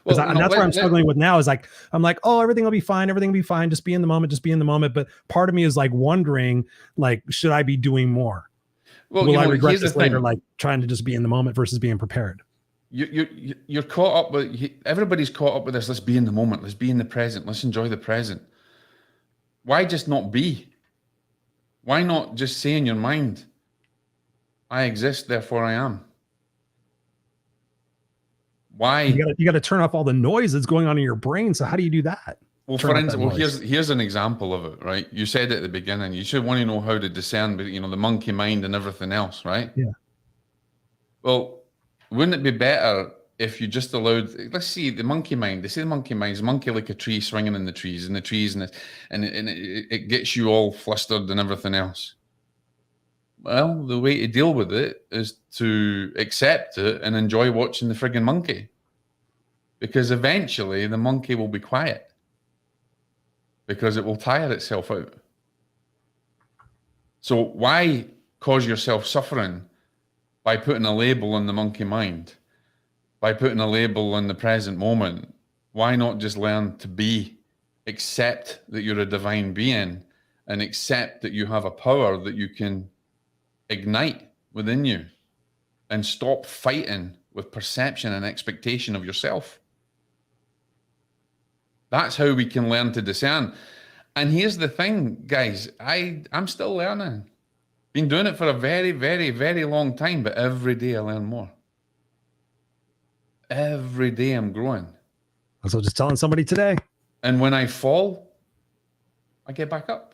And that's where I'm struggling with now. Is I'm like, oh, everything will be fine. Everything will be fine. Just be in the moment. Just be in the moment. But part of me is like wondering, like, should I be doing more? Well, will I regret this later? Like trying to just be in the moment versus being prepared. You're caught up with. Everybody's caught up with this. Let's be in the moment. Let's be in the present. Let's enjoy the present. Why just not be? Why not just say in your mind, I exist, therefore I am? Why? You got to turn off all the noise that's going on in your brain. So how do you do that? Well, for instance, here's an example of it, right? You said at the beginning, you should want to know how to discern, the monkey mind and everything else, right? Yeah. Well, wouldn't it be better if you just allowed, let's see, the monkey mind, they say the monkey mind is monkey like a tree swinging in the trees, and it gets you all flustered and everything else. Well, the way to deal with it is to accept it and enjoy watching the friggin' monkey. Because eventually the monkey will be quiet. Because it will tire itself out. So why cause yourself suffering by putting a label on the monkey mind? By putting a label on the present moment? Why not just learn to be, accept that you're a divine being, and accept that you have a power that you can ignite within you, and stop fighting with perception and expectation of yourself? That's how we can learn to discern. And here's the thing, guys, I'm still learning. Been doing it for a very, very, very long time, but every day I learn more. Every day I'm growing. I was just telling somebody today. And when I fall, I get back up.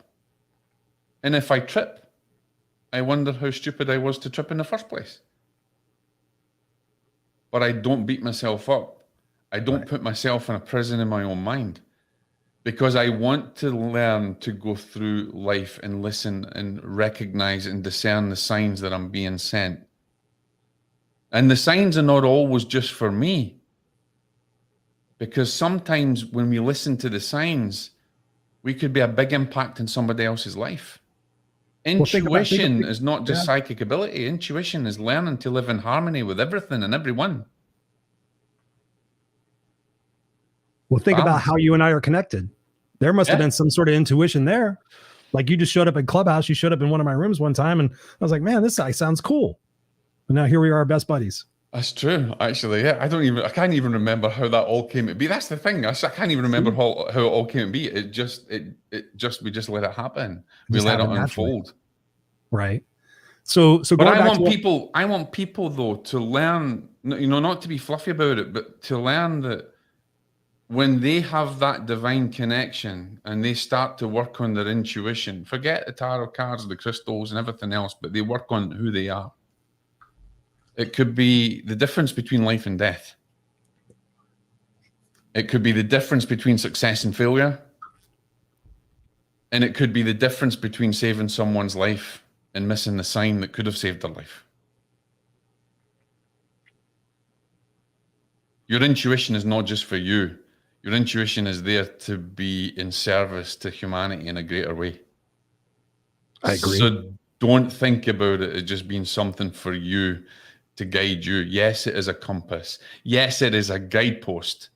And if I trip, I wonder how stupid I was to trip in the first place. But I don't beat myself up. I don't put myself in a prison in my own mind. Because I want to learn to go through life and listen and recognize and discern the signs that I'm being sent. And the signs are not always just for me. Because sometimes when we listen to the signs, we could be a big impact in somebody else's life. Intuition is not just psychic ability. Intuition is learning to live in harmony with everything and everyone. Well, think about how you and I are connected. There must have been some sort of intuition there. Like you just showed up at Clubhouse. You showed up in one of my rooms one time and I was like, man, this guy sounds cool. And now here we are, best buddies. That's true, actually. Yeah, I can't even remember how that all came to be. That's the thing. I can't even remember how it all came to be. We just let it happen. We let it unfold. Right. So but I want people though to learn, not to be fluffy about it, but to learn that when they have that divine connection and they start to work on their intuition, forget the tarot cards, the crystals and everything else, but they work on who they are. It could be the difference between life and death. It could be the difference between success and failure. And it could be the difference between saving someone's life and missing the sign that could have saved their life. Your intuition is not just for you. Your intuition is there to be in service to humanity in a greater way. I agree. So don't think about it as just being something for you to guide you. Yes, it is a compass. Yes, it is a guidepost.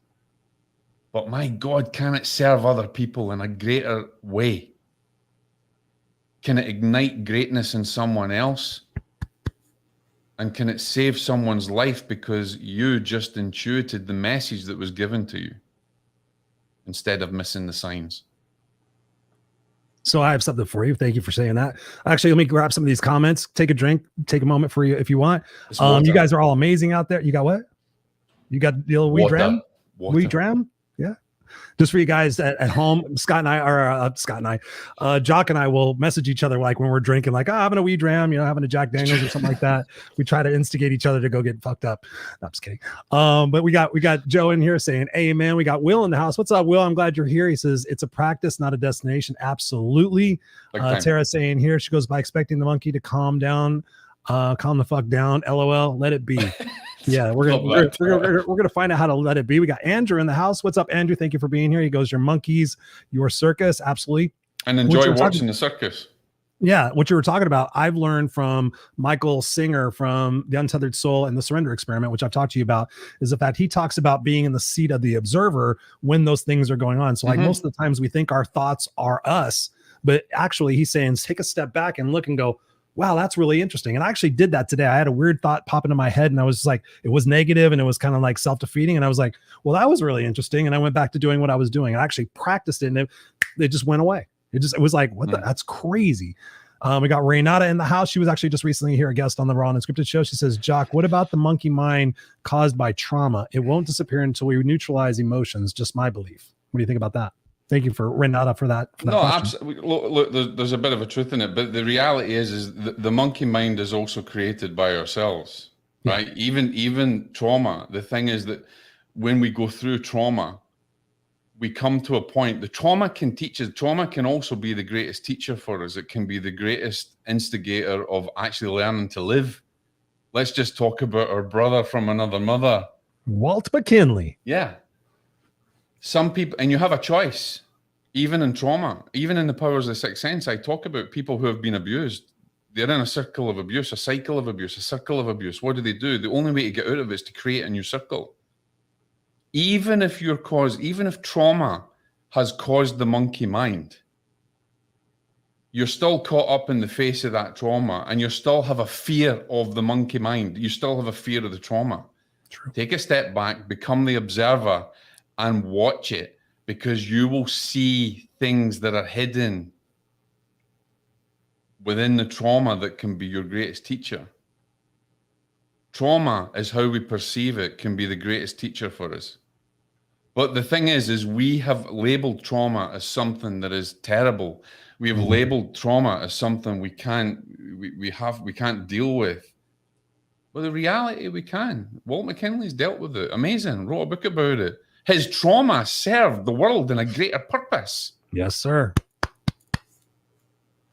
But my God, can it serve other people in a greater way? Can it ignite greatness in someone else? And can it save someone's life because you just intuited the message that was given to you instead of missing the signs? So I have something for you. Thank you for saying that. Actually, let me grab some of these comments. Take a drink. Take a moment for you if you want. You guys are all amazing out there. You got what? You got the old weed dram? Weed dram? Yeah. Just for you guys at home, Jock and I will message each other like when we're drinking, like, having a weed dram, having a Jack Daniels or something like that. We try to instigate each other to go get fucked up. No, I'm just kidding. But we got Joe in here saying, amen. We got Will in the house. What's up, Will? I'm glad you're here. He says, it's a practice, not a destination. Absolutely. Tara saying here, she goes, by expecting the monkey to calm the fuck down. LOL. Let it be. Yeah, we're gonna find out how to let it be. We got Andrew in the house. What's up, Andrew? Thank you for being here. He goes, your monkeys, your circus, absolutely. And enjoy watching the circus. Yeah, what you were talking about, I've learned from Michael Singer from The Untethered Soul and the Surrender Experiment, which I've talked to you about, is the fact he talks about being in the seat of the observer when those things are going on. So like most of the times we think our thoughts are us, but actually he's saying take a step back and look and go, wow, that's really interesting. And I actually did that today. I had a weird thought pop into my head and I was like, it was negative and it was kind of like self-defeating. And I was like, well, that was really interesting. And I went back to doing what I was doing. I actually practiced it and it just went away. It was like, what that's crazy. We got Renata in the house. She was actually just recently here, a guest on the Raw and Unscripted show. She says, Jock, what about the monkey mind caused by trauma? It won't disappear until we neutralize emotions. Just my belief. What do you think about that? Thank you for Renata for that. No, absolutely. Look, there's a bit of a truth in it, but the reality is the monkey mind is also created by ourselves, right? Even trauma. The thing is that when we go through trauma, we come to a point. The trauma can teach us. Trauma can also be the greatest teacher for us. It can be the greatest instigator of actually learning to live. Let's just talk about our brother from another mother, Walt McKinley. Yeah. Some people, and you have a choice, even in trauma, even in the powers of the sixth sense. I talk about people who have been abused. They're in a circle of abuse, a cycle of abuse, a circle of abuse. What do? The only way to get out of it is to create a new circle. Even if trauma has caused the monkey mind, you're still caught up in the face of that trauma and you still have a fear of the monkey mind. You still have a fear of the trauma. True. Take a step back, become the observer, and watch it, because you will see things that are hidden within the trauma that can be your greatest teacher. Trauma is how we perceive it, can be the greatest teacher for us. But the thing is we have labeled trauma as something that is terrible. We have labeled trauma as something we can't deal with. But the reality, we can. Walt McKinley's dealt with it. Amazing. Wrote a book about it. His trauma served the world in a greater purpose. Yes, sir.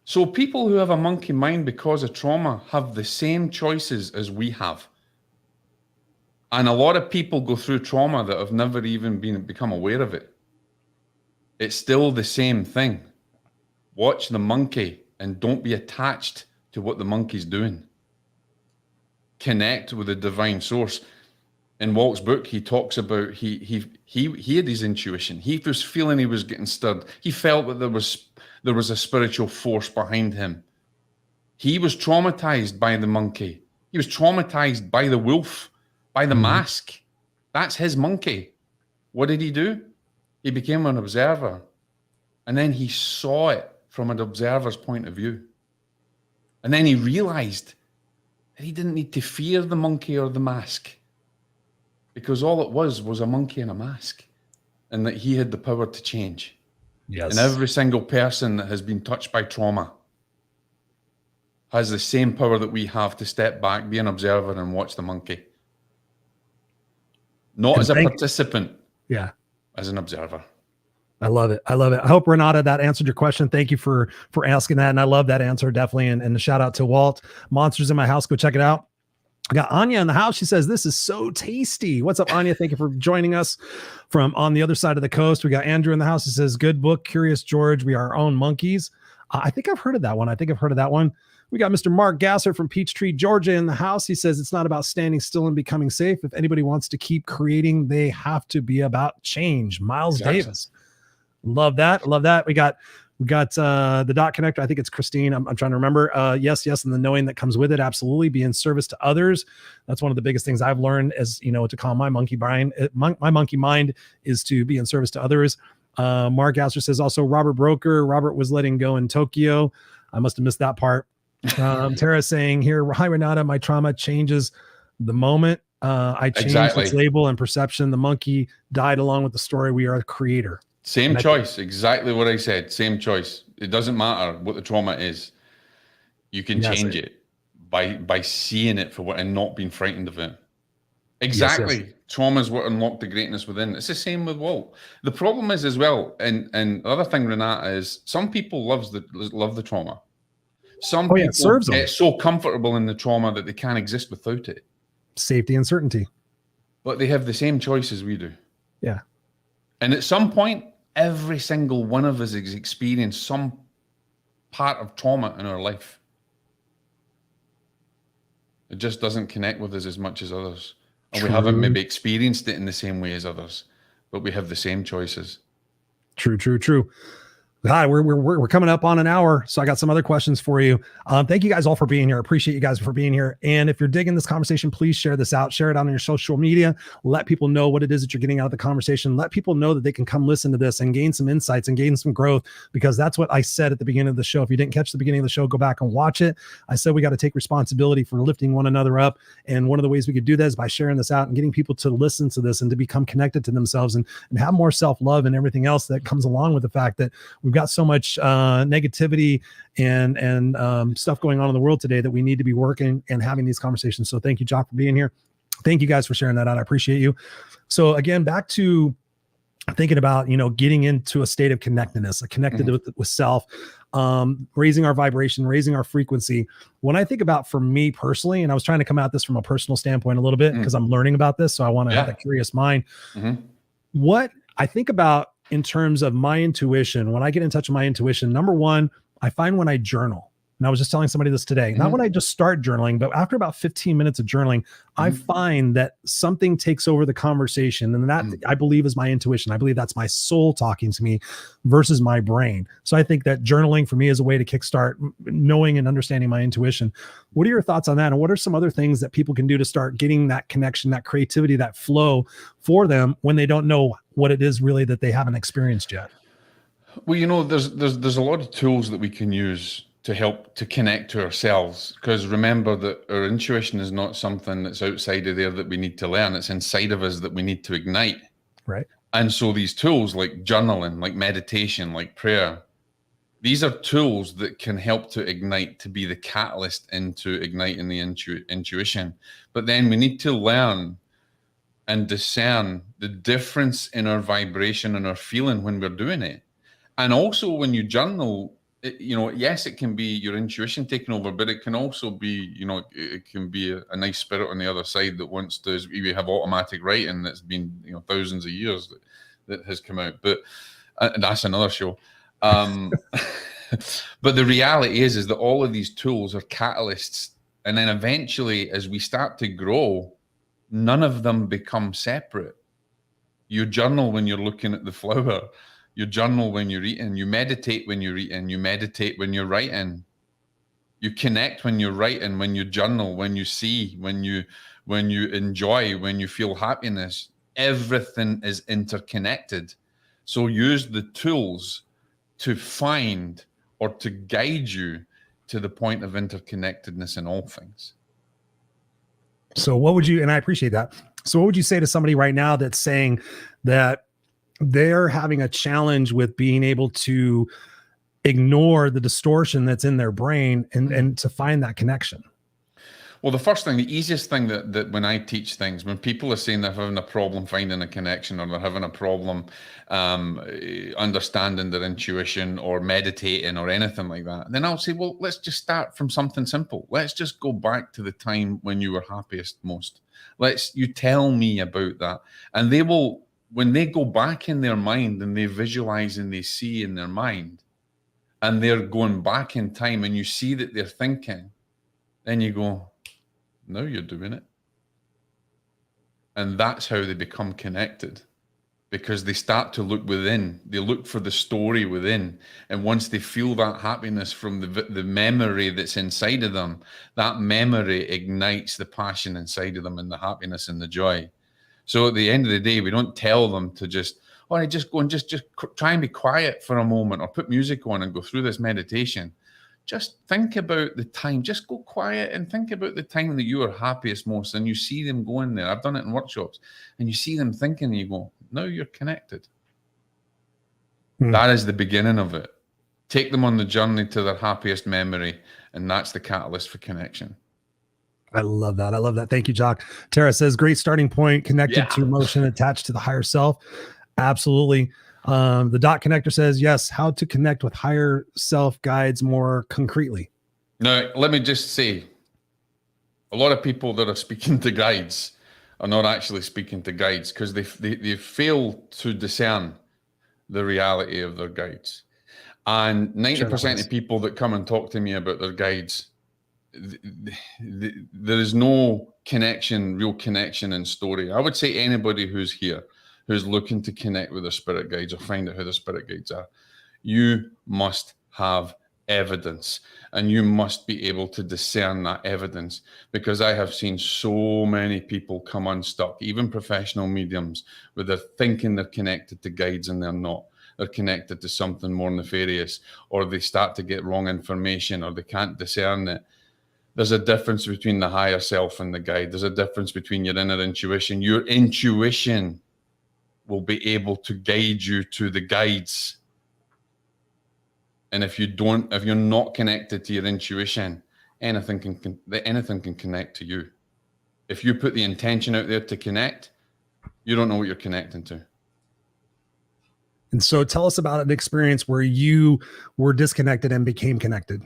So people who have a monkey mind because of trauma have the same choices as we have. And a lot of people go through trauma that have never even become aware of it. It's still the same thing. Watch the monkey and don't be attached to what the monkey's doing. Connect with the divine source. in Walt's book, he talks about he had his intuition. He was feeling he was getting stirred. He felt that there was a spiritual force behind him. He was traumatized by the monkey. He was traumatized by the wolf, by the mask. That's his monkey. What did he do? He became an observer. And then he saw it from an observer's point of view. And then he realized that he didn't need to fear the monkey or the mask, because all it was a monkey in a mask, and that he had the power to change. Yes. And every single person that has been touched by trauma has the same power that we have to step back, be an observer, and watch the monkey. Not as a participant. Yeah. As an observer. I love it. I love it. I hope, Renata, that answered your question. Thank you for asking that. And I love that answer, definitely. And a shout out to Walt. Monsters in My House. Go check it out. I got Anya in the house. She says, this is so tasty. What's up, Anya? Thank you for joining us from on the other side of the coast. We got Andrew in the house. He says, good book. Curious George. We are our own monkeys. I think I've heard of that one. We got Mr. Mark Gasser from Peachtree, Georgia in the house. He says, it's not about standing still and becoming safe. If anybody wants to keep creating, they have to be about change. Miles Davis. Love that. We got the dot connector. I think it's Christine. I'm trying to remember. Yes. And the knowing that comes with it. Absolutely. Be in service to others. That's one of the biggest things I've learned, as you know, to calm my monkey mind. My monkey mind is to be in service to others. Mark Gasser says also Robert Broker. Robert was letting go in Tokyo. I must have missed that part. Tara saying here, hi Renata, my trauma changes the moment I changed its label and perception. The monkey died along with the story. We are a creator. Same choice. Exactly what I said. Same choice. It doesn't matter what the trauma is. You can change it by seeing it for what and not being frightened of it. Exactly. Yes. Trauma is what unlocked the greatness within. It's the same with Walt. The problem is as well, and the other thing, Renata, is some people love the trauma. Some people get so comfortable in the trauma that they can't exist without it. Safety and certainty. But they have the same choice as we do. Yeah. And at some point, every single one of us has experienced some part of trauma in our life. It just doesn't connect with us as much as others. And we haven't maybe experienced it in the same way as others, but we have the same choices. True. Hi, we're coming up on an hour, so I got some other questions for you. Thank you guys all for being here. Appreciate you guys for being here. And if you're digging this conversation, please share this out. Share it on your social media. Let people know what it is that you're getting out of the conversation. Let people know that they can come listen to this and gain some insights and gain some growth, because that's what I said at the beginning of the show. If you didn't catch the beginning of the show, go back and watch it. I said we got to take responsibility for lifting one another up. And one of the ways we could do that is by sharing this out and getting people to listen to this and to become connected to themselves and have more self-love and everything else that comes along with the fact that we've got so much negativity and stuff going on in the world today that we need to be working and having these conversations. So thank you, Jock, for being here. Thank you guys for sharing that out. I appreciate you. So again, back to thinking about, getting into a state of connectedness, connected with self, raising our vibration, raising our frequency. When I think about, for me personally, and I was trying to come at this from a personal standpoint a little bit because I'm learning about this. So I want to have a curious mind. What I think about in terms of my intuition, when I get in touch with my intuition, number one, I find when I journal, and I was just telling somebody this today, not when I just start journaling, but after about 15 minutes of journaling, I find that something takes over the conversation. And that I believe is my intuition. I believe that's my soul talking to me versus my brain. So I think that journaling for me is a way to kickstart knowing and understanding my intuition. What are your thoughts on that? And what are some other things that people can do to start getting that connection, that creativity, that flow for them when they don't know what it is really that they haven't experienced yet? Well, there's a lot of tools that we can use to help to connect to ourselves, because remember that our intuition is not something that's outside of there that we need to learn. It's inside of us that we need to ignite. Right. And so these tools like journaling, like meditation, like prayer, these are tools that can help to ignite, to be the catalyst into igniting the intuition. But then we need to learn and discern the difference in our vibration and our feeling when we're doing it. And also when you journal, yes, it can be your intuition taking over, but it can also be, it can be a nice spirit on the other side that wants to, we have automatic writing that's been, thousands of years that has come out. But that's another show. But the reality is that all of these tools are catalysts. And then eventually, as we start to grow, none of them become separate. You journal when you're looking at the flower. You journal when you're eating. You meditate when you're eating. You meditate when you're writing. You connect when you're writing, when you journal, when you see, when you enjoy, when you feel happiness. Everything is interconnected. So use the tools to find or to guide you to the point of interconnectedness in all things. So what would you, and I appreciate that. So what would you say to somebody right now that's saying that they're having a challenge with being able to ignore the distortion that's in their brain and to find that connection? Well, the first thing, the easiest thing that when I teach things, when people are saying they're having a problem finding a connection, or they're having a problem understanding their intuition or meditating or anything like that, then I'll say, well, let's just start from something simple. Let's just go back to the time when you were happiest most. You tell me about that. And they will, when they go back in their mind and they visualize and they see in their mind, and they're going back in time and you see that they're thinking, then you go, now you're doing it. And that's how they become connected, because they start to look within. They look for the story within. And once they feel that happiness from the memory that's inside of them, that memory ignites the passion inside of them and the happiness and the joy. So at the end of the day, we don't tell them to just, all right, just go and just try and be quiet for a moment, or put music on and go through this meditation. Just think about the time. Just go quiet and think about the time that you are happiest most. And you see them going there. I've done it in workshops. And you see them thinking, and you go, now you're connected. That is the beginning of it. Take them on the journey to their happiest memory. And that's the catalyst for connection. I love that. I love that. Thank you, Jock. Tara says, great starting point, connected to emotion, attached to the higher self. Absolutely. The dot connector says, yes, how to connect with higher self guides more concretely. Now, let me just say, a lot of people that are speaking to guides are not actually speaking to guides, because they fail to discern the reality of their guides. And 90% of people that come and talk to me about their guides, there is no connection, real connection in story. I would say anybody who's here, who's looking to connect with their spirit guides or find out who their spirit guides are, you must have evidence, and you must be able to discern that evidence, because I have seen so many people come unstuck, even professional mediums, where they're thinking they're connected to guides and they're not. They're connected to something more nefarious, or they start to get wrong information, or they can't discern it. There's a difference between the higher self and the guide. There's a difference between your inner intuition. Your intuition will be able to guide you to the guides. And if you're not connected to your intuition, anything can connect to you. If you put the intention out there to connect, you don't know what you're connecting to. And so tell us about an experience where you were disconnected and became connected.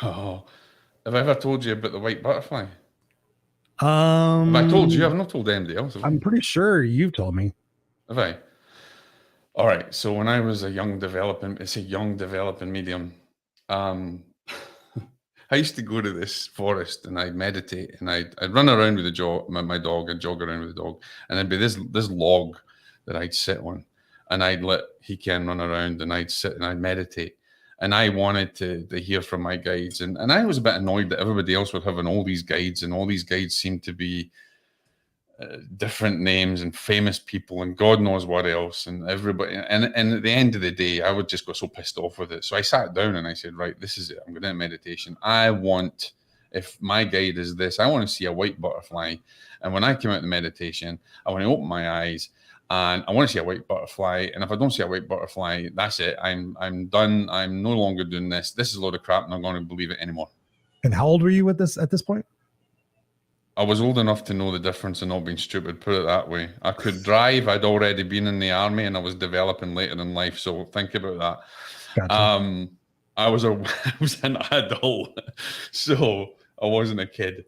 Oh, have I ever told you about the white butterfly? Have I told you? I've not told anybody else. I'm pretty sure you've told me. Have I? All right. So when I was a young developing medium, I used to go to this forest and I'd meditate, and I'd run around with my dog. I'd jog around with the dog, and there'd be this log that I'd sit on, and I'd let Hiken run around, and I'd sit and I'd meditate. And I wanted to hear from my guides, and I was a bit annoyed that everybody else were having all these guides, and all these guides seemed to be different names and famous people and God knows what else, and everybody. And at the end of the day, I would just go so pissed off with it. So I sat down and I said, right, this is it. I'm going to meditation. If my guide is this, I want to see a white butterfly. And when I came out of the meditation, I want to open my eyes and I want to see a white butterfly. And if I don't see a white butterfly, that's it. I'm done. I'm no longer doing this. This is a load of crap, and I'm going to believe it anymore. And how old were you at this point? I was old enough to know the difference and not being stupid, put it that way. I could drive. I'd already been in the army, and I was developing later in life. So think about that. Gotcha. I was an adult, so I wasn't a kid.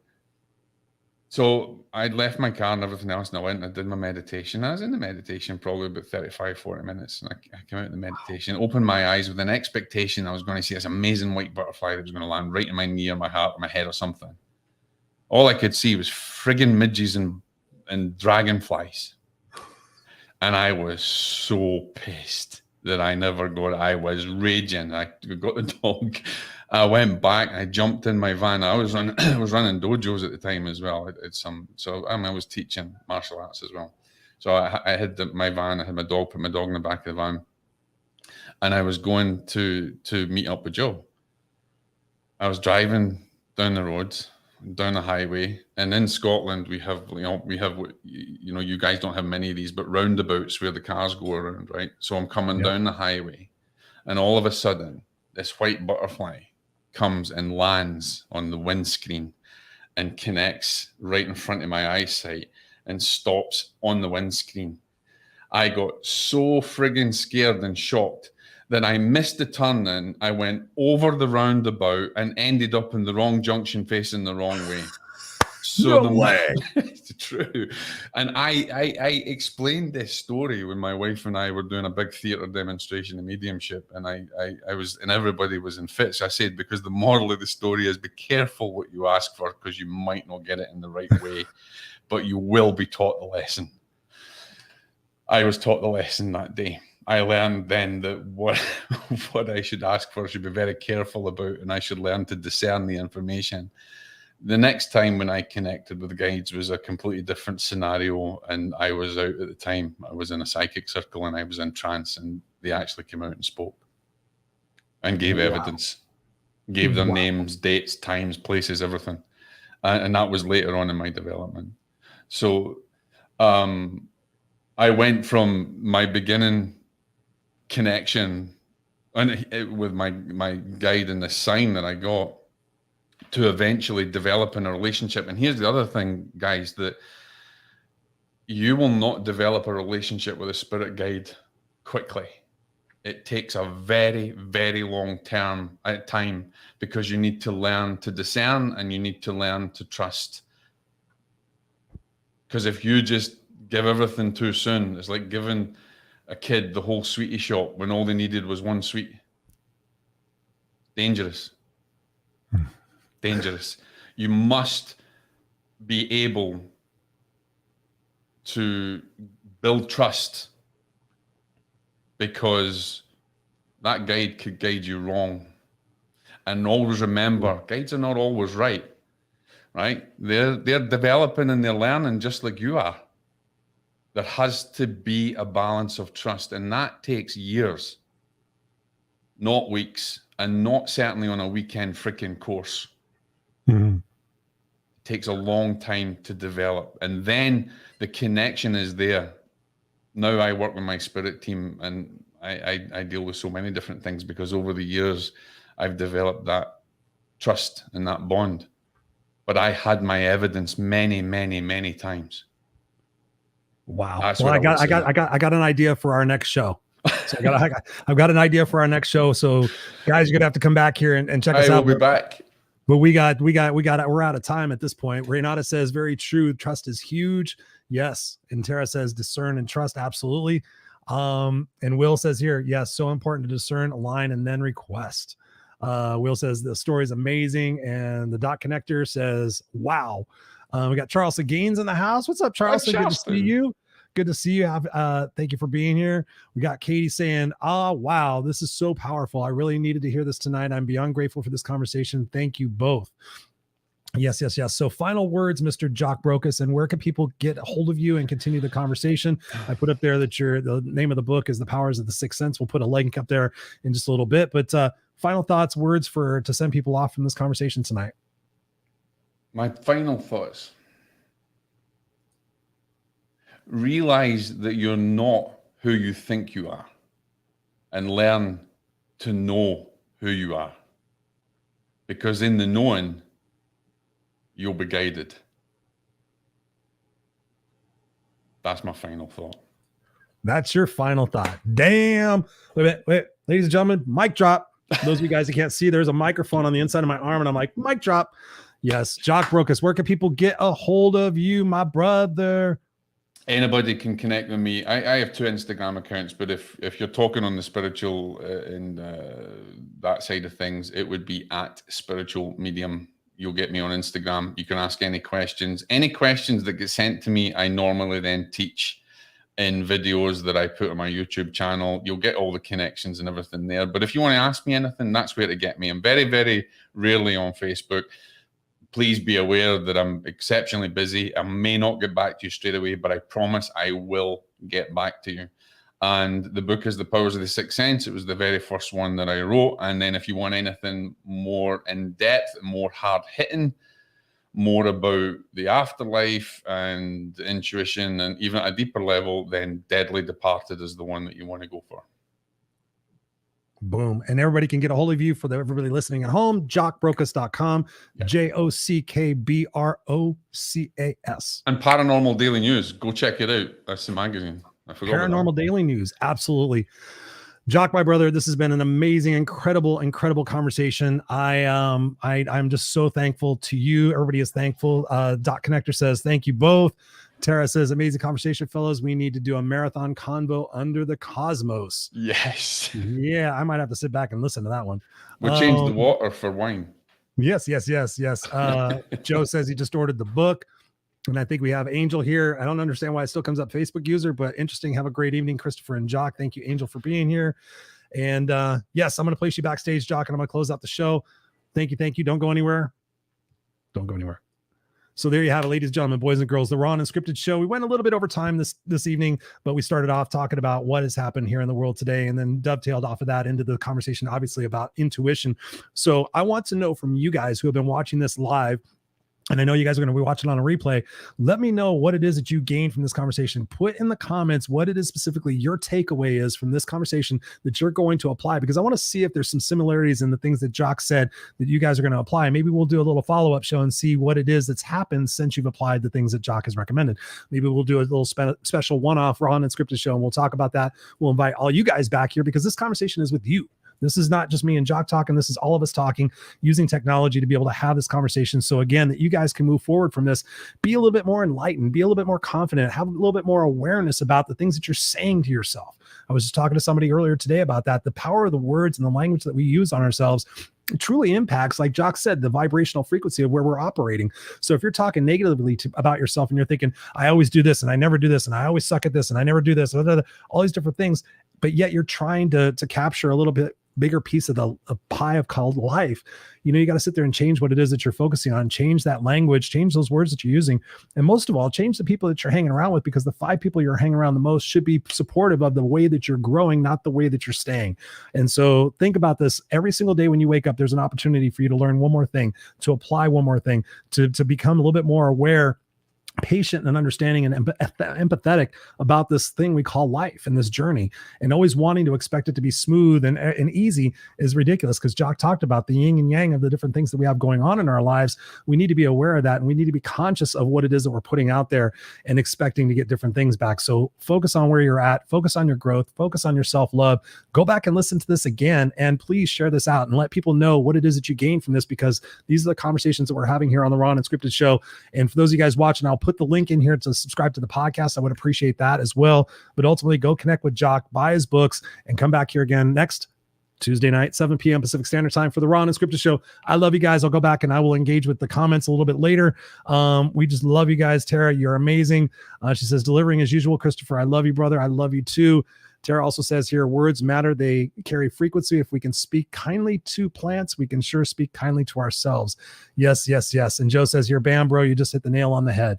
So I'd left my car and everything else, and I went and I did my meditation. I was in the meditation probably about 35, 40 minutes. And I came out of the meditation, opened my eyes with an expectation I was going to see this amazing white butterfly that was going to land right in my knee or my heart or my head or something. All I could see was friggin' midges and dragonflies. And I was so pissed that I never got it. I was raging. I got the dog. I went back. I jumped in my van. I was running dojos at the time as well. I was teaching martial arts as well. So I had my van. I had my dog. Put my dog in the back of the van, and I was going to meet up with Joe. I was driving down the roads, down the highway, and in Scotland we have you guys don't have many of these, but roundabouts where the cars go around, right? So I'm coming down the highway, and all of a sudden this white butterfly comes and lands on the windscreen and connects right in front of my eyesight and stops on the windscreen. I got so friggin' scared and shocked that I missed the turn and I went over the roundabout and ended up in the wrong junction facing the wrong way. So no way. It's true. And I explained this story when my wife and I were doing a big theatre demonstration of mediumship, and I was, and everybody was in fits. I said, because the moral of the story is be careful what you ask for, because you might not get it in the right way, but you will be taught the lesson. I was taught the lesson that day. I learned then that what I should ask for should be very careful about, and I should learn to discern the information. The next time when I connected with guides was a completely different scenario, and I was out at the time. I was in a psychic circle and I was in trance, and they actually came out and spoke and gave evidence, gave them names, dates, times, places, everything. And that was later on in my development. So I went from my beginning connection with my guide and the sign that I got to eventually developing a relationship. And here's the other thing, guys, that you will not develop a relationship with a spirit guide quickly. It takes a very, very long time, because you need to learn to discern and you need to learn to trust. Because if you just give everything too soon, it's like giving a kid the whole sweetie shop when all they needed was one sweet. Dangerous. Dangerous. You must be able to build trust, because that guide could guide you wrong. And always remember, guides are not always right? They're developing and they're learning just like you are. There has to be a balance of trust, and that takes years, not weeks, and not certainly on a weekend freaking course. Mm-hmm. It takes a long time to develop, and then the connection is there. Now I work with my spirit team, and I deal with so many different things, because over the years I've developed that trust and that bond. But I had my evidence many, many, many times. Wow. Well, I got an idea for our next show. So I've got an idea for our next show. So guys, you're gonna have to come back here and check us out. We'll be back. But we're out of time at this point. Renata says, very true. Trust is huge. Yes. And Tara says, discern and trust. Absolutely. And Will says here, yes, so important to discern, align, and then request. Will says the story is amazing. And the dot connector says, wow. We got Charleston Gaines in the house. What's up, Charleston? Good to see you. Good to see you. Thank you for being here. We got Katie saying, wow, this is so powerful. I really needed to hear this tonight. I'm beyond grateful for this conversation. Thank you both. Yes. So final words, Mr. Jock Brocas, and where can people get a hold of you and continue the conversation? I put up there that the name of the book is The Powers of the Sixth Sense. We'll put a link up there in just a little bit, but final thoughts, words to send people off from this conversation tonight. My final thoughts. Realize that you're not who you think you are, and learn to know who you are. Because in the knowing, you'll be guided. That's my final thought. That's your final thought. Damn. Wait. Ladies and gentlemen, mic drop. Those of you guys that can't see, there's a microphone on the inside of my arm, and I'm like, mic drop. Yes, Jock Brocas, where can people get a hold of you, my brother? Anybody can connect with me. I have 2 Instagram accounts, but if you're talking on the spiritual and that side of things, it would be at spiritual medium you'll get me on Instagram. You can ask any questions. Any questions that get sent to me, I normally then teach in videos that I put on my YouTube channel. You'll get all the connections and everything there. But if you want to ask me anything, that's where to get me. I'm very, very rarely on Facebook. Please be aware that I'm exceptionally busy. I may not get back to you straight away, but I promise I will get back to you. And the book is The Powers of the Sixth Sense. It was the very first one that I wrote. And then if you want anything more in depth, more hard hitting, more about the afterlife and intuition, and even at a deeper level, then Deadly Departed is the one that you want to go for. Boom. And everybody can get a hold of you for everybody listening at home. jockbrocas.com, JOCKBROCAS. And Paranormal Daily News. Go check it out. That's the magazine. I forgot. Paranormal Daily News. Absolutely. Jock, my brother, this has been an amazing, incredible conversation. I'm just so thankful to you. Everybody is thankful. Dot Connector says, thank you both. Tara says, amazing conversation, fellows. We need to do a marathon convo under the cosmos. Yes. Yeah, I might have to sit back and listen to that one. We'll change the water for wine. Yes. Joe says he just ordered the book. And I think we have Angel here. I don't understand why it still comes up Facebook user, but interesting. Have a great evening, Christopher and Jock. Thank you, Angel, for being here. And yes, I'm going to place you backstage, Jock, and I'm going to close out the show. Thank you. Don't go anywhere. So there you have it, ladies and gentlemen, boys and girls, the Raw and Unscripted show. We went a little bit over time this evening, but we started off talking about what has happened here in the world today, and then dovetailed off of that into the conversation, obviously, about intuition. So I want to know from you guys who have been watching this live, and I know you guys are going to be watching on a replay. Let me know what it is that you gained from this conversation. Put in the comments what it is specifically your takeaway is from this conversation that you're going to apply, because I want to see if there's some similarities in the things that Jock said that you guys are going to apply. Maybe we'll do a little follow-up show and see what it is that's happened since you've applied the things that Jock has recommended. Maybe we'll do a little special one-off Raw and Unscripted show, and we'll talk about that. We'll invite all you guys back here because this conversation is with you. This is not just me and Jock talking. This is all of us talking, using technology to be able to have this conversation. So again, that you guys can move forward from this, be a little bit more enlightened, be a little bit more confident, have a little bit more awareness about the things that you're saying to yourself. I was just talking to somebody earlier today about that. The power of the words and the language that we use on ourselves truly impacts, like Jock said, the vibrational frequency of where we're operating. So if you're talking negatively about yourself and you're thinking, I always do this and I never do this and I always suck at this and I never do this, all these different things, but yet you're trying to capture a little bit bigger piece of the pie of called life, you got to sit there and change what it is that you're focusing on, change that language, change those words that you're using. And most of all, change the people that you're hanging around with, because the 5 people you're hanging around the most should be supportive of the way that you're growing, not the way that you're staying. And so think about this every single day when you wake up. There's an opportunity for you to learn one more thing, to apply one more thing, to become a little bit more aware, patient and understanding and empathetic about this thing we call life and this journey. And always wanting to expect it to be smooth and easy is ridiculous, because Jock talked about the yin and yang of the different things that we have going on in our lives. We need to be aware of that, and we need to be conscious of what it is that we're putting out there and expecting to get different things back. So focus on where you're at, focus on your growth, focus on your self-love. Go back and listen to this again, and please share this out and let people know what it is that you gain from this, because these are the conversations that we're having here on the Raw and Unscripted show. And for those of you guys watching, I'll put the link in here to subscribe to the podcast. I would appreciate that as well. But ultimately, go connect with Jock, buy his books, and come back here again next Tuesday night, 7 p.m. Pacific Standard Time for the Raw and Unscripted show. I love you guys. I'll go back and I will engage with the comments a little bit later. We just love you guys. Tara, you're amazing. She says, delivering as usual. Christopher, I love you, brother. I love you too. Tara also says here, words matter. They carry frequency. If we can speak kindly to plants, we can sure speak kindly to ourselves. Yes. And Joe says here, bam, bro, you just hit the nail on the head.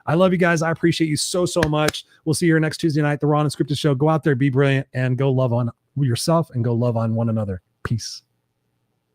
I love you guys. I appreciate you so much. We'll see you here next Tuesday night, the Raw and Unscripted show. Go out there, be brilliant, and go love on yourself and go love on one another. Peace.